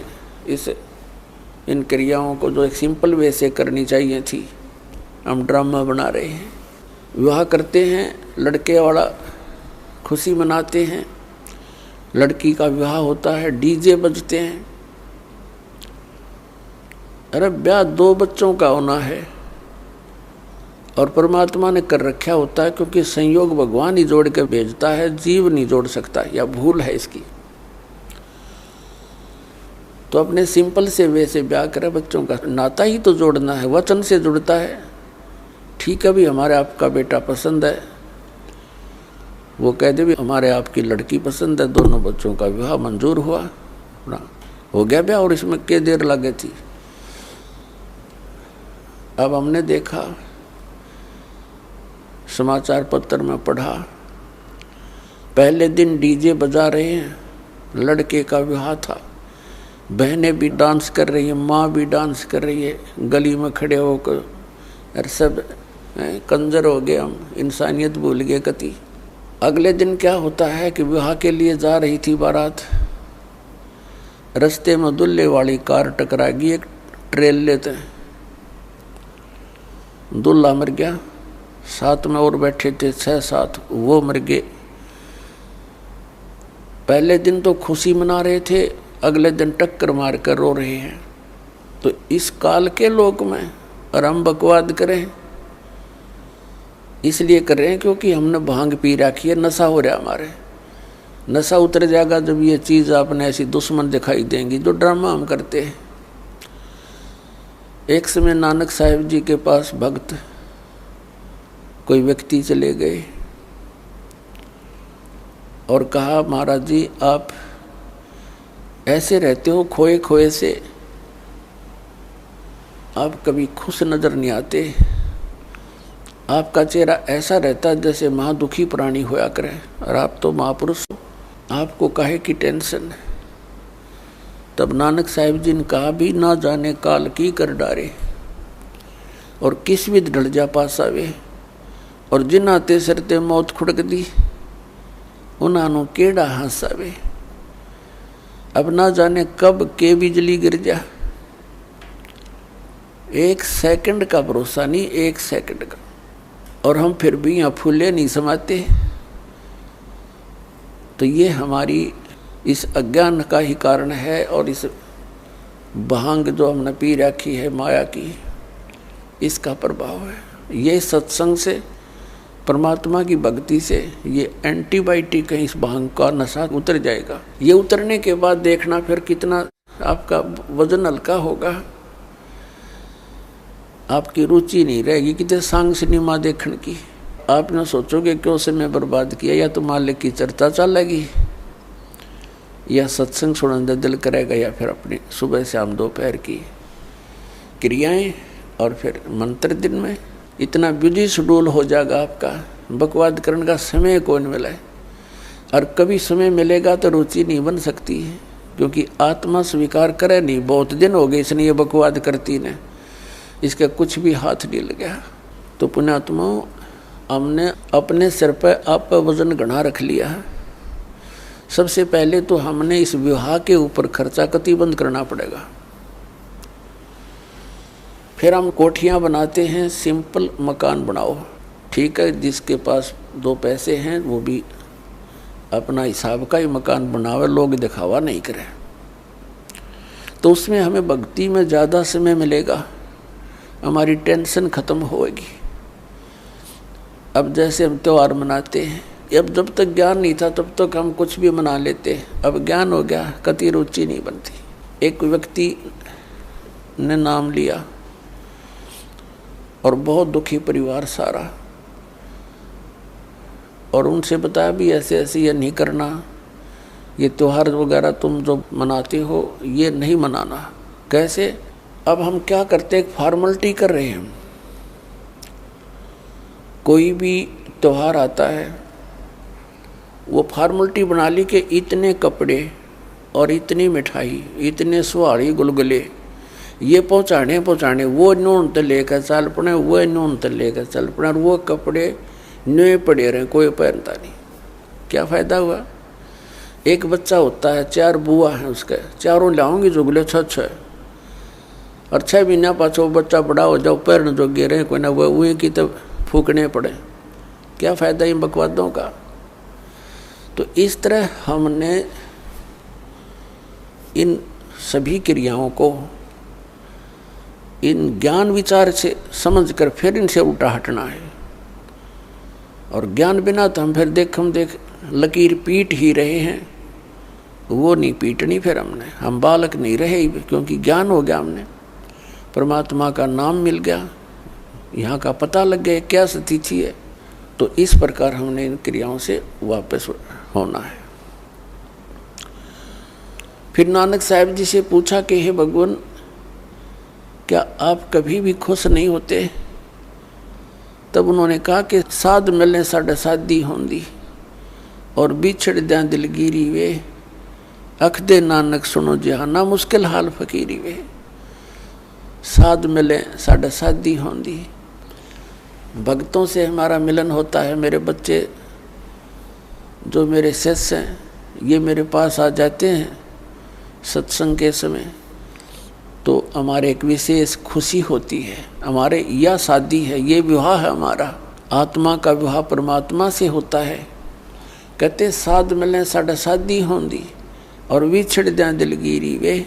इन क्रियाओं को जो एक सिंपल वे से करनी चाहिए थी, हम ड्रामा बना रहे हैं। विवाह करते हैं, लड़के वाला खुशी मनाते हैं, लड़की का विवाह होता है, डीजे बजते हैं। अरे ब्याह 2 बच्चों का होना है और परमात्मा ने कर रखा होता है, क्योंकि संयोग भगवान ही जोड़ के भेजता है, जीव नहीं जोड़ सकता, या भूल है इसकी। तो अपने सिंपल से वे से ब्याह करे, बच्चों का नाता ही तो जोड़ना है, वचन से जुड़ता है। ठीक है भी हमारे आपका बेटा पसंद है, वो कह दे भी हमारे आपकी लड़की पसंद है, दोनों बच्चों का विवाह मंजूर हुआ, हो गया ब्याह। और इसमें क्या देर लगे थी। अब हमने देखा, समाचार पत्र में पढ़ा, पहले दिन डीजे बजा रहे हैं, लड़के का विवाह था, बहनें भी डांस कर रही हैं, माँ भी डांस कर रही है, गली में खड़े होकर। और सब कंजर हो गए हम, इंसानियत भूल गए कति। अगले दिन क्या होता है कि विवाह के लिए जा रही थी बारात, रास्ते में दूल्हे वाली कार टकरा गई एक ट्रेल लेते हैं, दूल्हा मर गया, साथ में और बैठे थे 6-7, वो मर गए। पहले दिन तो खुशी मना रहे थे, अगले दिन टक्कर मार कर रो रहे हैं। तो इस काल के लोक में और हम बकवाद करें, इसलिए कर रहे हैं क्योंकि हमने भांग पी रखी है, नशा हो रहा है हमारे। नशा उतर जाएगा जब ये चीज़ आपने ऐसी दुश्मन दिखाई देंगी, जो ड्रामा हम करते हैं। एक समय नानक साहिब जी के पास भक्त कोई व्यक्ति चले गए और कहा, महाराज जी आप ऐसे रहते हो खोए खोए से, आप कभी खुश नजर नहीं आते, आपका चेहरा ऐसा रहता है जैसे महादुखी प्राणी होया करे, और आप तो महापुरुष हो, आपको काहे की टेंशन है। तब नानक साहिब जी ने कहा, भी ना जाने काल की कर डारे और किस विध ढल जा पासावे, और जिन आते सरते मौत खुड़क दी उन्होंने केड़ा हंसावे। अब ना जाने कब के बिजली गिर जा, 1 सेकंड का भरोसा नहीं, 1 सेकंड का। और हम फिर भी यहाँ फूले नहीं समाते। तो ये हमारी इस अज्ञान का ही कारण है, और इस भांग जो हमने पी रखी है माया की, इसका प्रभाव है। ये सत्संग से, परमात्मा की भक्ति से ये एंटीबायोटिक है, इस भांग का नशा उतर जाएगा। ये उतरने के बाद देखना फिर कितना आपका वजन हल्का होगा, आपकी रुचि नहीं रहेगी कितने सांग सिनेमा देखने की। आप न सोचोगे क्यों समय बर्बाद किया, या तो मालिक की चर्चा चलेगी, या सत्संग सुनने दिल करेगा, या फिर अपनी सुबह शाम दोपहर की क्रियाएं, और फिर मंत्र दिन में इतना बिजी शेड्यूल हो जाएगा आपका, बकवाद करने का समय कौन मिला है। और कभी समय मिलेगा तो रुचि नहीं बन सकती है, क्योंकि आत्मा स्वीकार करे नहीं, बहुत दिन हो गए इसने ये बकवाद करती ने, इसका कुछ भी हाथ नहीं लगा। तो पुण्यात्माओं, हमने अपने सिर पर आप वजन घना रख लिया है। सबसे पहले तो हमने इस विवाह के ऊपर खर्चा कतिबंद करना पड़ेगा। फिर हम कोठियाँ बनाते हैं, सिंपल मकान बनाओ, ठीक है। जिसके पास 2 पैसे हैं वो भी अपना हिसाब का ही मकान बनावे, लोग दिखावा नहीं करें। तो उसमें हमें भक्ति में ज़्यादा समय मिलेगा, हमारी टेंशन खत्म होगी। अब जैसे हम त्यौहार मनाते हैं, अब जब तक ज्ञान नहीं था तब तक हम कुछ भी मना लेते, अब ज्ञान हो गया, कति रुचि नहीं बनती। एक व्यक्ति ने नाम लिया और बहुत दुखी परिवार सारा, और उनसे बताया भी ऐसे ऐसे ये नहीं करना, ये त्योहार वगैरह तुम जो मनाते हो ये नहीं मनाना। कैसे? अब हम क्या करते, एक फॉर्मेलिटी कर रहे हैं। कोई भी त्योहार आता है वो फॉर्मेलिटी बना ली कि इतने कपड़े और इतनी मिठाई, इतने सुहाड़ी गुलगुले ये पहुँचाने, वो नून तो लेकर चल पड़े, वो नून तो लेकर चल पड़े, और वो कपड़े नए पड़े रहे, कोई पहनता नहीं। क्या फ़ायदा हुआ? एक बच्चा होता है, 4 बुआ हैं उसके, चारों लाऊंगी जुगले 6 और 6 महीना पाछो बच्चा बड़ा हो जाओ, पैरन जो गिरे कोई ना वो वही की तब फूकने पड़े। क्या फ़ायदा इन बकवादों का? तो इस तरह हमने इन सभी क्रियाओं को इन ज्ञान विचार से समझकर फिर इनसे उल्टा हटना है। और ज्ञान बिना तो हम फिर देख लकीर पीट ही रहे हैं, वो नहीं पीटनी फिर हमने। हम बालक नहीं रहे, क्योंकि ज्ञान हो गया, हमने परमात्मा का नाम मिल गया, यहाँ का पता लग गया क्या स्थिति है। तो इस प्रकार हमने इन क्रियाओं से वापस होना है। फिर नानक साहब जी से पूछा कि हे भगवान, क्या आप कभी भी खुश नहीं होते? तब उन्होंने कहा कि साध मिलने साढ़े साधी होंदी और बिछड़ द्या दिलगिरी वे, अख दे नानक सुनो जहाना मुश्किल हाल फकीरी वे। साध मिले साढ़े साधी होंदी, भक्तों से हमारा मिलन होता है। मेरे बच्चे जो मेरे शिष्य हैं ये मेरे पास आ जाते हैं सत्संग के समय, तो हमारे एक विशेष खुशी होती है। हमारे यह शादी है, ये विवाह है हमारा, आत्मा का विवाह परमात्मा से होता है। कहते साध मिले साढ़े साधी होंदी और विछड़ जाए दिलगिरी वे।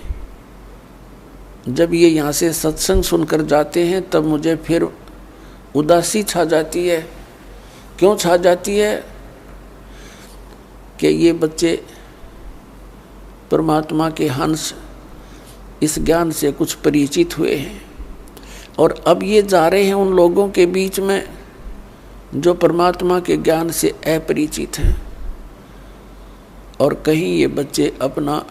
जब ये यहाँ से सत्संग सुनकर जाते हैं तब मुझे फिर उदासी छा जाती है। क्यों छा जाती है? कि ये बच्चे परमात्मा के हंस इस ज्ञान से कुछ परिचित हुए हैं और अब ये जा रहे हैं उन लोगों के बीच में जो परमात्मा के ज्ञान से अपरिचित हैं। और कहीं ये बच्चे अपना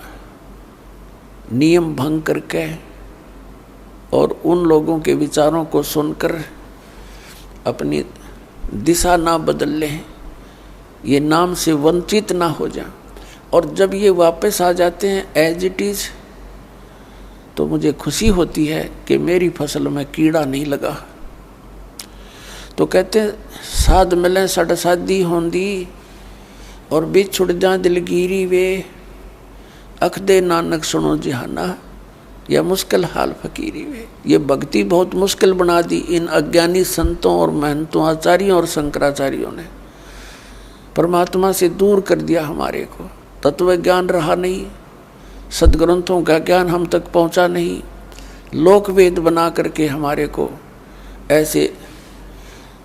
नियम भंग करके और उन लोगों के विचारों को सुनकर अपनी दिशा ना बदल लें, ये नाम से वंचित ना हो जाए। और जब ये वापस आ जाते हैं एज इट इज़, तो मुझे खुशी होती है कि मेरी फसल में कीड़ा नहीं लगा। तो कहते हैं साध मिले साढ़े साधी होंदी और बिछुड़ जा दिलगिरी वे, अख दे नानक सुनो जहाना या मुश्किल हाल फकीरी वे। ये भक्ति बहुत मुश्किल बना दी इन अज्ञानी संतों और महंतों, आचार्यों और शंकराचार्यों ने। परमात्मा से दूर कर दिया हमारे को, तत्व ज्ञान रहा नहीं, सदग्रंथों का ज्ञान हम तक पहुंचा नहीं, लोक वेद बना करके हमारे को ऐसे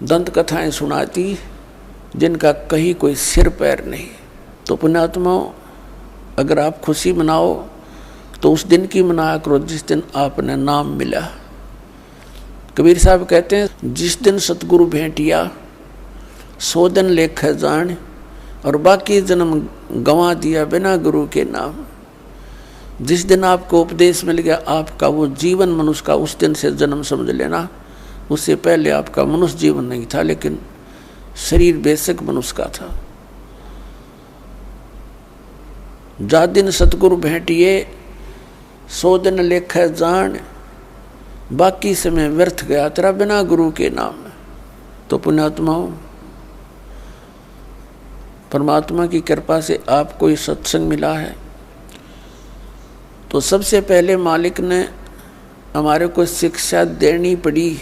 दंत कथाएं सुनाती जिनका कहीं कोई सिर पैर नहीं। तो पुण्यात्माओं, अगर आप खुशी मनाओ तो उस दिन की मनाया करो जिस दिन आपने नाम मिला। कबीर साहब कहते हैं जिस दिन सतगुरु भेंटिया 100 दिन लेख जान और बाकी जन्म गंवा दिया बिना गुरु के नाम। जिस दिन आपको उपदेश मिल गया आपका वो जीवन मनुष्य का, उस दिन से जन्म समझ लेना। उससे पहले आपका मनुष्य जीवन नहीं था, लेकिन शरीर बेशक मनुष्य का था। जा दिन सतगुरु भेंटिए 100 दिन लेख जान, बाकी समय व्यर्थ गया तेरा बिना गुरु के नाम। तो पुण्यात्माओं, परमात्मा की कृपा से आपको ये सत्संग मिला है, तो सबसे पहले मालिक ने हमारे को शिक्षा देनी पड़ी,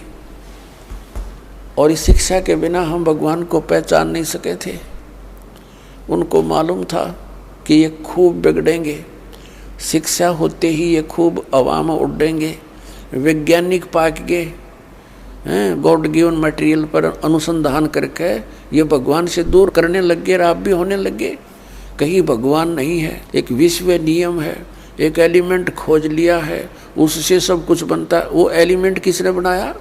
और इस शिक्षा के बिना हम भगवान को पहचान नहीं सके थे। उनको मालूम था कि ये खूब बिगड़ेंगे, शिक्षा होते ही ये खूब अवाम उड़ेंगे, वैज्ञानिक पाक गए गॉड गिवन मटेरियल पर अनुसंधान करके ये भगवान से दूर करने लग गए, आप भी होने लगे। कहीं भगवान नहीं है, एक विश्व नियम है, एक एलिमेंट खोज लिया है, उससे सब कुछ बनता है। वो एलिमेंट किसने बनाया?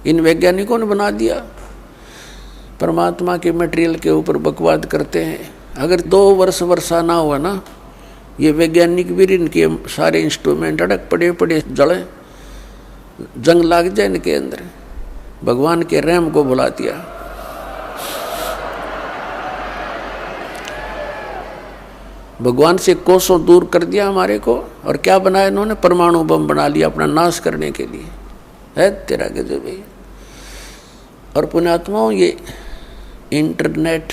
इन वैज्ञानिकों ने बना दिया। परमात्मा के मटेरियल के ऊपर बकवाद करते हैं। अगर 2 वर्ष वर्षा ना हुआ ना, ये वैज्ञानिक भी इनके सारे इंस्ट्रूमेंट अड़क पड़े जड़े, जंग लाग जाए इनके अंदर। भगवान के रहम को भुला दिया। भगवान से कोसों दूर कर दिया हमारे को, और क्या बनाया इन्होंने? परमाणु बम बना लिया अपना नाश करने के लिए। है तेरा गजब है। और पुण्यात्माओं, ये इंटरनेट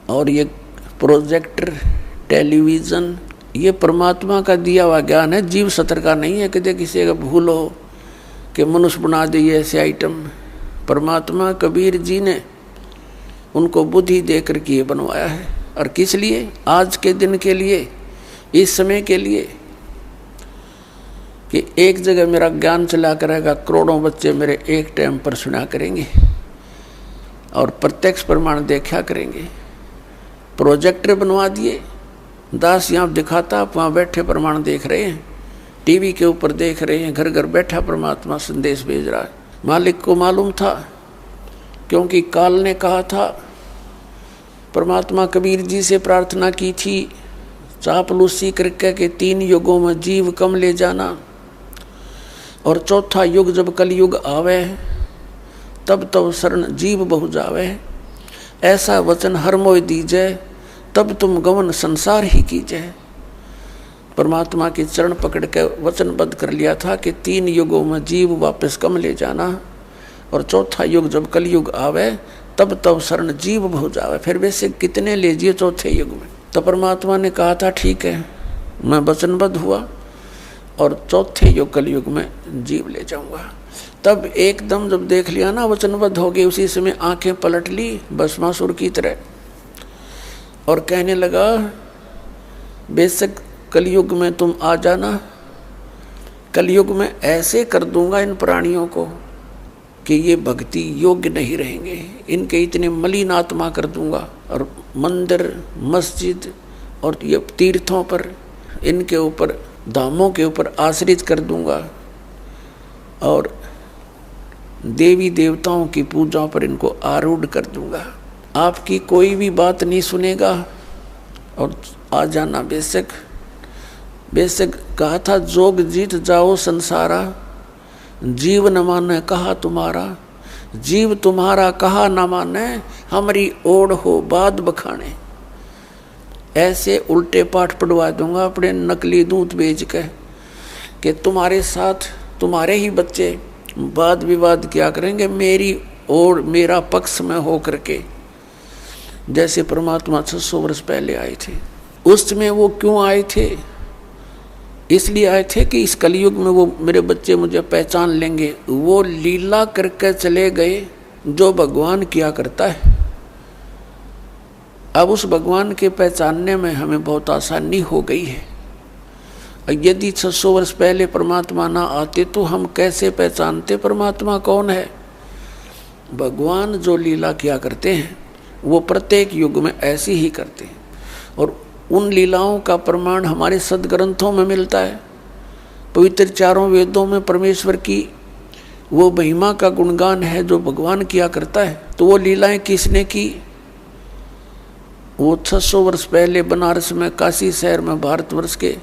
और ये प्रोजेक्टर, टेलीविज़न, ये परमात्मा का दिया हुआ ज्ञान है, जीव सत्र का नहीं है। कि किसी का भूल हो कि मनुष्य बना दे ऐसे आइटम। परमात्मा कबीर जी ने उनको बुद्धि देकर के ये बनवाया है। और किस लिए? आज के दिन के लिए, इस समय के लिए, कि एक जगह मेरा ज्ञान चला करेगा, करोड़ों बच्चे मेरे एक टाइम पर सुना करेंगे और प्रत्यक्ष प्रमाण देखा करेंगे। प्रोजेक्टर बनवा दिए, दास यहाँ दिखाता, आप वहाँ बैठे प्रमाण देख रहे हैं, टीवी के ऊपर देख रहे हैं, घर घर बैठा परमात्मा संदेश भेज रहा है। मालिक को मालूम था, क्योंकि काल ने कहा था, परमात्मा कबीर जी से प्रार्थना की थी, चापलूसी करके के 3 युगों में जीव कम ले जाना, और चौथा युग जब कलयुग आवे, तब शरण जीव बहु जावे। ऐसा वचन हर मोय दीजे, तब तुम गमन संसार ही कीजे। परमात्मा के चरण पकड़ के वचनबद्ध कर लिया था कि 3 युगों में जीव वापस कम ले जाना, और चौथा युग जब कलयुग आवे, तब शरण जीव बहु जावे। फिर वैसे कितने ले जिए चौथे युग में? तो परमात्मा ने कहा था ठीक है, मैं वचनबद्ध हुआ और चौथे युग कलयुग में जीव ले जाऊंगा। तब एकदम जब देख लिया ना वचनबद्ध हो गए, उसी समय आंखें पलट ली भस्मासुर की तरह, और कहने लगा बेशक कलयुग में तुम आ जाना, कलयुग में ऐसे कर दूंगा इन प्राणियों को कि ये भक्ति योग्य नहीं रहेंगे, इनके इतने मलिन आत्मा कर दूंगा, और मंदिर मस्जिद और ये तीर्थों पर, इनके ऊपर धामों के ऊपर आश्रित कर दूंगा, और देवी देवताओं की पूजा पर इनको आरूढ़ कर दूंगा। आपकी कोई भी बात नहीं सुनेगा, और आ जाना बेशक। कहा था जोग जीत जाओ संसारा, जीव न माने कहा तुम्हारा, जीव तुम्हारा कहा न माने, हमारी ओढ़ हो बाद बखाने। ऐसे उल्टे पाठ पढ़वा दूंगा अपने नकली दूध बेच के कि तुम्हारे साथ तुम्हारे ही बच्चे वाद विवाद क्या करेंगे मेरी ओर, मेरा पक्ष में हो करके। जैसे परमात्मा 600 वर्ष पहले आए थे, उस समय वो क्यों आए थे? इसलिए आए थे कि इस कलयुग में वो मेरे बच्चे मुझे पहचान लेंगे। वो लीला करके चले गए जो भगवान किया करता है। अब उस भगवान के पहचानने में हमें बहुत आसानी हो गई है। यदि 600 वर्ष पहले परमात्मा ना आते तो हम कैसे पहचानते परमात्मा कौन है? भगवान जो लीला किया करते हैं वो प्रत्येक युग में ऐसी ही करते हैं, और उन लीलाओं का प्रमाण हमारे सदग्रंथों में मिलता है। पवित्र 4 वेदों में परमेश्वर की वो महिमा का गुणगान है जो भगवान किया करता है। तो वो लीलाएं किसने की? वो 600 वर्ष पहले बनारस में, काशी शहर में, भारतवर्ष के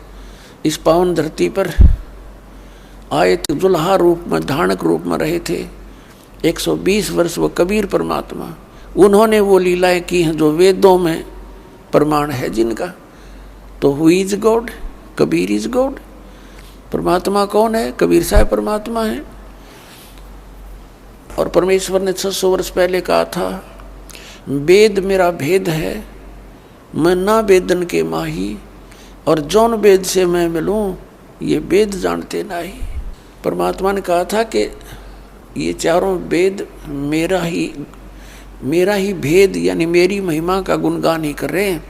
इस पावन धरती पर आए थे, जुल्हा रूप में, धानक रूप में रहे थे 120 वर्ष। वो कबीर परमात्मा, उन्होंने वो लीलाएं की हैं जो वेदों में प्रमाण है जिनका। तो who is God? Kabir is God. परमात्मा कौन है? कबीर साहब परमात्मा है। और परमेश्वर ने 600 वर्ष पहले कहा था, वेद मेरा भेद है, मैं ना वेदन के माही, और जौन वेद से मैं मिलूं ये वेद जानते नहीं। परमात्मा ने कहा था कि ये चारों वेद मेरा ही भेद यानी मेरी महिमा का गुणगान ही कर रहे हैं,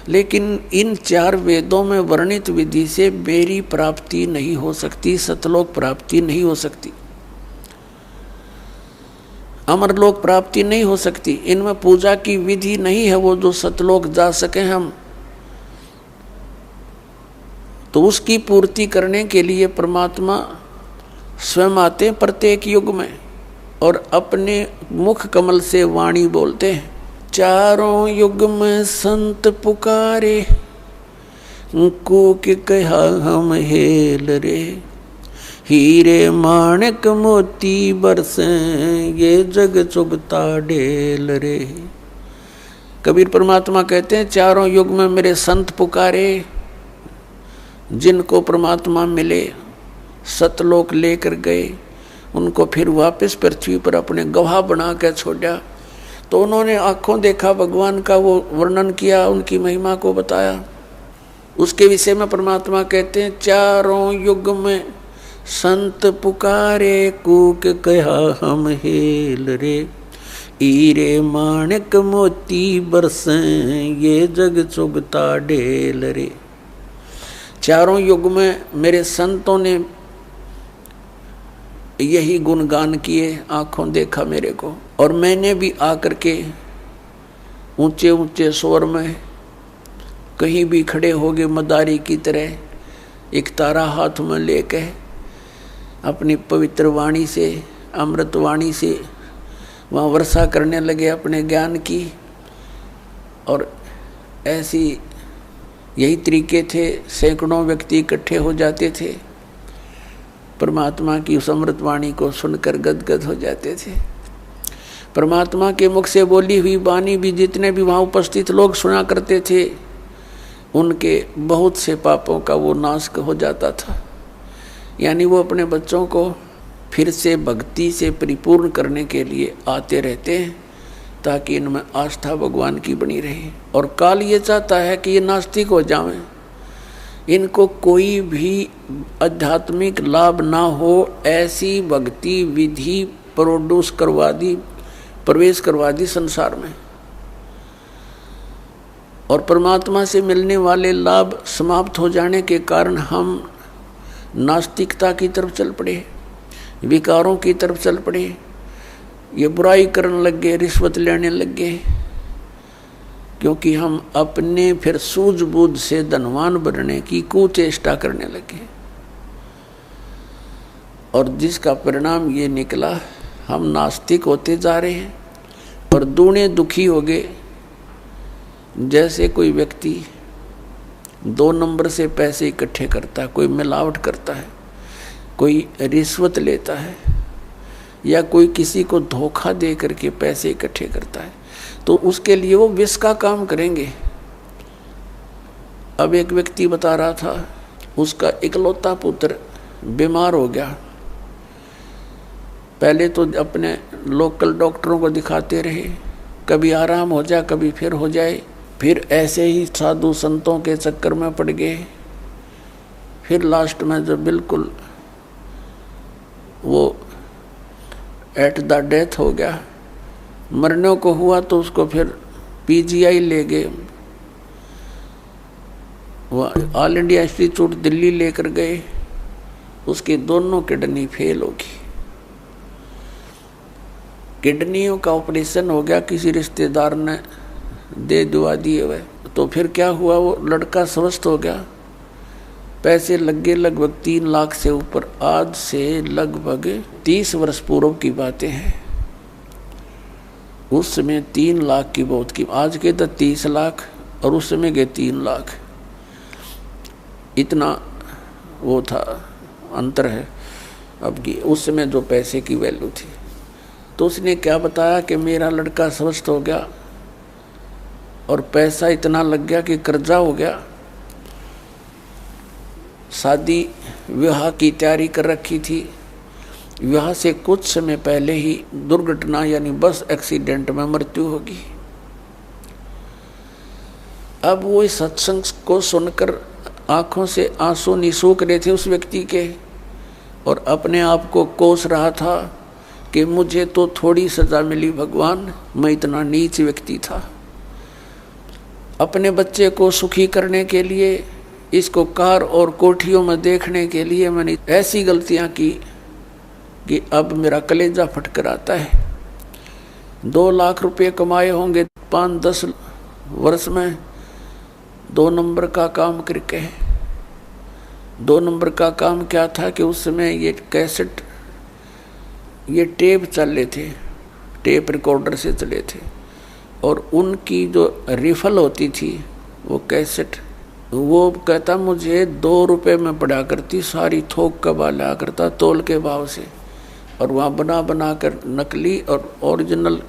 लेकिन इन 4 वेदों में वर्णित विधि से मेरी प्राप्ति नहीं हो सकती, सतलोक प्राप्ति नहीं हो सकती, अमरलोक प्राप्ति नहीं हो सकती। इनमें पूजा की विधि नहीं है वो जो सतलोक जा सके हम। तो उसकी पूर्ति करने के लिए परमात्मा स्वयं आते हैं प्रत्येक युग में और अपने मुख कमल से वाणी बोलते हैं। चारों युग में संत पुकारे, कूक कहा हम हेल रे, हीरे माणिक मोती बरसे, ये जग चुगता ढेल रे। कबीर परमात्मा कहते हैं चारों युग में मेरे संत पुकारे, जिनको परमात्मा मिले सतलोक लेकर गए, उनको फिर वापस पृथ्वी पर अपने गवाह बना कर छोड़ा। तो उन्होंने आँखों देखा भगवान का, वो वर्णन किया, उनकी महिमा को बताया। उसके विषय में परमात्मा कहते हैं चारों युग में संत पुकारे, कूक कहा हम हेल रे, हीरे माणिक मोती बरसे, ये जग चुगता ढेल रे। चारों युग में मेरे संतों ने यही गुणगान किए, आंखों देखा मेरे को, और मैंने भी आकर के ऊंचे ऊंचे स्वर में कहीं भी खड़े हो गए मदारी की तरह, एक तारा हाथ में लेके अपनी पवित्र वाणी से, अमृत वाणी से वहाँ वर्षा करने लगे अपने ज्ञान की। और ऐसी यही तरीके थे, सैकड़ों व्यक्ति इकट्ठे हो जाते थे, परमात्मा की उस अमृत वाणी को सुनकर गदगद हो जाते थे। परमात्मा के मुख से बोली हुई वाणी भी जितने भी वहाँ उपस्थित लोग सुना करते थे, उनके बहुत से पापों का वो नाश हो जाता था। यानी वो अपने बच्चों को फिर से भक्ति से परिपूर्ण करने के लिए आते रहते हैं, ताकि इनमें आस्था भगवान की बनी रहे। और काल ये चाहता है कि ये नास्तिक हो जाएं, इनको कोई भी आध्यात्मिक लाभ ना हो, ऐसी भक्ति विधि प्रवेश करवा दी संसार में, और परमात्मा से मिलने वाले लाभ समाप्त हो जाने के कारण हम नास्तिकता की तरफ चल पड़े, विकारों की तरफ चल पड़े, ये बुराई करने लग गए, रिश्वत लेने लग गए, क्योंकि हम अपने फिर सूझबूझ से धनवान बनने की कुचेष्टा करने लगे। और जिसका परिणाम ये निकला, हम नास्तिक होते जा रहे हैं और दूने दुखी हो गए। जैसे कोई व्यक्ति 2 नंबर से पैसे इकट्ठे करता है, कोई मिलावट करता है, कोई रिश्वत लेता है, या कोई किसी को धोखा दे करके पैसे इकट्ठे करता है, तो उसके लिए वो विष का काम करेंगे। अब एक व्यक्ति बता रहा था, उसका इकलौता पुत्र बीमार हो गया। पहले तो अपने लोकल डॉक्टरों को दिखाते रहे, कभी आराम हो जाए, कभी फिर हो जाए, फिर ऐसे ही साधु संतों के चक्कर में पड़ गए। फिर लास्ट में जब बिल्कुल वो एट द डेथ हो गया, मरने को हुआ, तो उसको फिर पीजीआई ले गए, वो ऑल इंडिया इंस्टीट्यूट दिल्ली लेकर गए। उसकी दोनों किडनी फेल होगी, किडनियों का ऑपरेशन हो गया, किसी रिश्तेदार ने दे दुआ दिए हुए। तो फिर क्या हुआ, वो लड़का स्वस्थ हो गया, पैसे लग गए लगभग 3 लाख से ऊपर। आज से लगभग 30 वर्ष पूर्व की बातें हैं। उस समय 3 लाख की बहुत की, आज के तो 30 लाख और उस समय के 3 लाख, इतना वो था, अंतर है अब की। उस समय जो पैसे की वैल्यू थी, तो उसने क्या बताया कि मेरा लड़का स्वस्थ हो गया और पैसा इतना लग गया कि कर्जा हो गया। शादी विवाह की तैयारी कर रखी थी, विवाह से कुछ समय पहले ही दुर्घटना यानी बस एक्सीडेंट में मृत्यु होगी। अब वो इस सत्संग को सुनकर आंखों से आंसू निसूख रहे थे उस व्यक्ति के, और अपने आप को कोस रहा था कि मुझे तो थोड़ी सजा मिली भगवान, मैं इतना नीच व्यक्ति था। अपने बच्चे को सुखी करने के लिए, इसको कार और कोठियों में देखने के लिए मैंने ऐसी गलतियां की कि अब मेरा कलेजा फटकर आता है। 2 लाख रुपए कमाए होंगे 5-10 वर्ष में, 2 नंबर का काम करके, 2 नंबर का काम क्या था कि उस समय ये कैसेट, ये टेप चले थे, टेप रिकॉर्डर से चले थे, और उनकी जो रिफल होती थी वो कैसेट, वो कहता मुझे 2 रुपये में पड़ा करती, सारी थोक का बाला करता तोल के भाव से, और वहाँ बना कर नकली और ओरिजिनल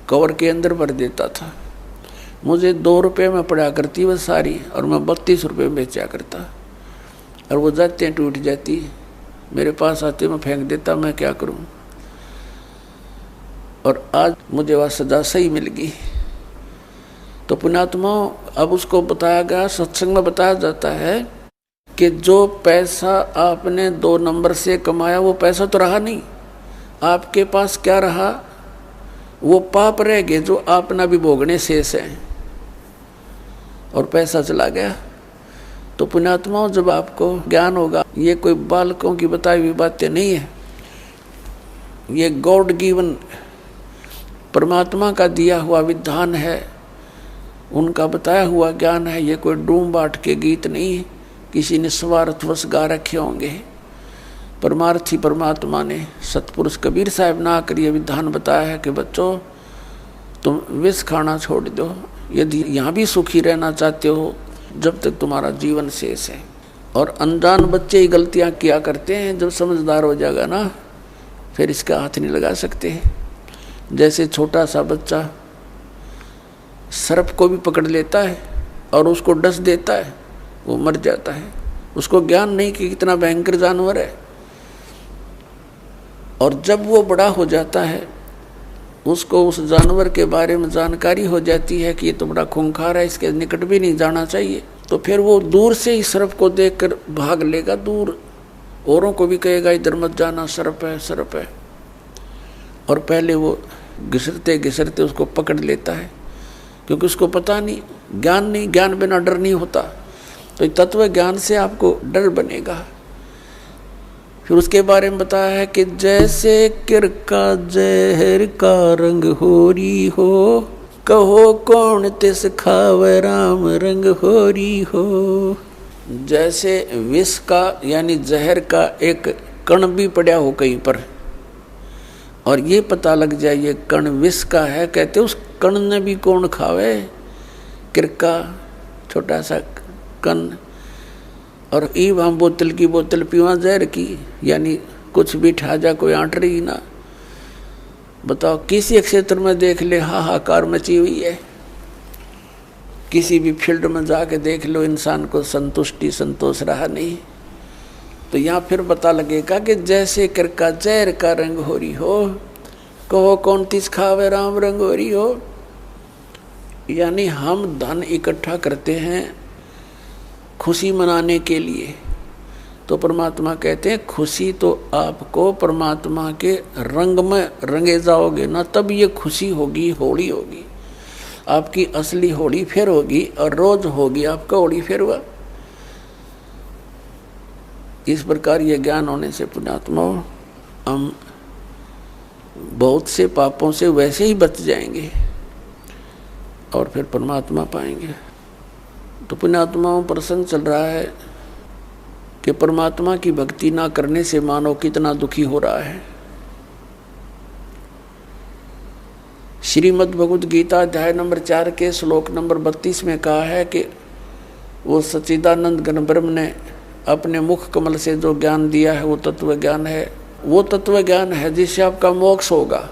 कवर के अंदर भर देता था। मुझे 2 रुपये में पड़ा करती वह सारी, और मैं 32 रुपये में बेचा करता, और वो जाते टूट जाती, मेरे पास आते मैं फेंक देता, मैं क्या करूं। और आज मुझे वह सजा सही मिल गई। तो पुण्यात्मा, अब उसको बताया गया, सत्संग में बताया जाता है कि जो पैसा आपने 2 नंबर से कमाया वो पैसा तो रहा नहीं, आपके पास क्या रहा, वो पाप रह गए जो आपना भी भोगने शेष है, और पैसा चला गया। तो पुण्यात्माओं, जब आपको ज्ञान होगा, ये कोई बालकों की बताई हुई बातें नहीं है, ये गॉड गिवन परमात्मा का दिया हुआ विधान है, उनका बताया हुआ ज्ञान है। ये कोई डूम बाट के गीत नहीं है, किसी ने स्वार्थवश गा रखे होंगे। परमार्थी परमात्मा ने सतपुरुष कबीर साहब ना कर ये विधान बताया है कि बच्चों, तुम विष खाना छोड़ दो, यदि यहाँ भी सुखी रहना चाहते हो जब तक तुम्हारा जीवन शेष है। और अनजान बच्चे ही गलतियाँ किया करते हैं, जब समझदार हो जाएगा ना फिर इसका हाथ नहीं लगा सकते। जैसे छोटा सा बच्चा सर्प को भी पकड़ लेता है और उसको डस देता है, वो मर जाता है, उसको ज्ञान नहीं कि कितना भयंकर जानवर है। और जब वो बड़ा हो जाता है, उसको उस जानवर के बारे में जानकारी हो जाती है कि ये तो बड़ा खूंखार है, इसके निकट भी नहीं जाना चाहिए, तो फिर वो दूर से ही सर्प को देखकर भाग लेगा, दूर औरों को भी कहेगा इधर मत जाना, सर्प है सर्प है। और पहले वो घिसरते घिसरते उसको पकड़ लेता है, क्योंकि उसको पता नहीं, ज्ञान नहीं, ज्ञान बिना डर नहीं होता। तो तत्व ज्ञान से आपको डर बनेगा। फिर उसके बारे में बताया है कि जैसे किरका जहर का रंग होरी हो, कहो कौन तिस खावे राम रंग होरी हो। जैसे विष का यानी जहर का एक कण भी पड़ा हो कहीं पर, और ये पता लग जाए ये कण विष का है, कहते उस कण ने भी कौन खावे। किरका छोटा सा कण, और ईब हम बोतल की बोतल पीवा जहर की, यानी कुछ भी ठा जा कोई आंट रही ना। बताओ, किसी क्षेत्र में देख ले हाहाकार मची हुई है, किसी भी फील्ड में जाके देख लो, इंसान को संतुष्टि संतोष रहा नहीं। तो यहाँ फिर पता लगेगा कि जैसे किरका जहर का रंग होरी हो, कहो कौन तिस खावे राम रंग होरी हो। यानी हम धन इकट्ठा करते हैं खुशी मनाने के लिए, तो परमात्मा कहते हैं खुशी तो आपको परमात्मा के रंग में रंगे जाओगे ना, तब ये खुशी होगी, होली होगी आपकी, असली होली फिर होगी, और रोज होगी आपका होली फिर हुआ। इस प्रकार ये ज्ञान होने से पुण्यात्मा हम बहुत से पापों से वैसे ही बच जाएंगे और फिर परमात्मा पाएंगे। तो पुण्यात्माओं प्रसंग चल रहा है कि परमात्मा की भक्ति ना करने से मानव कितना दुखी हो रहा है। श्रीमद् भगवद गीता अध्याय नंबर 4 के श्लोक नंबर 32 में कहा है कि वो सच्चिदानंद घन ब्रह्म ने अपने मुख कमल से जो ज्ञान दिया है वो तत्व ज्ञान है, वो तत्व ज्ञान है जिससे आपका मोक्ष होगा।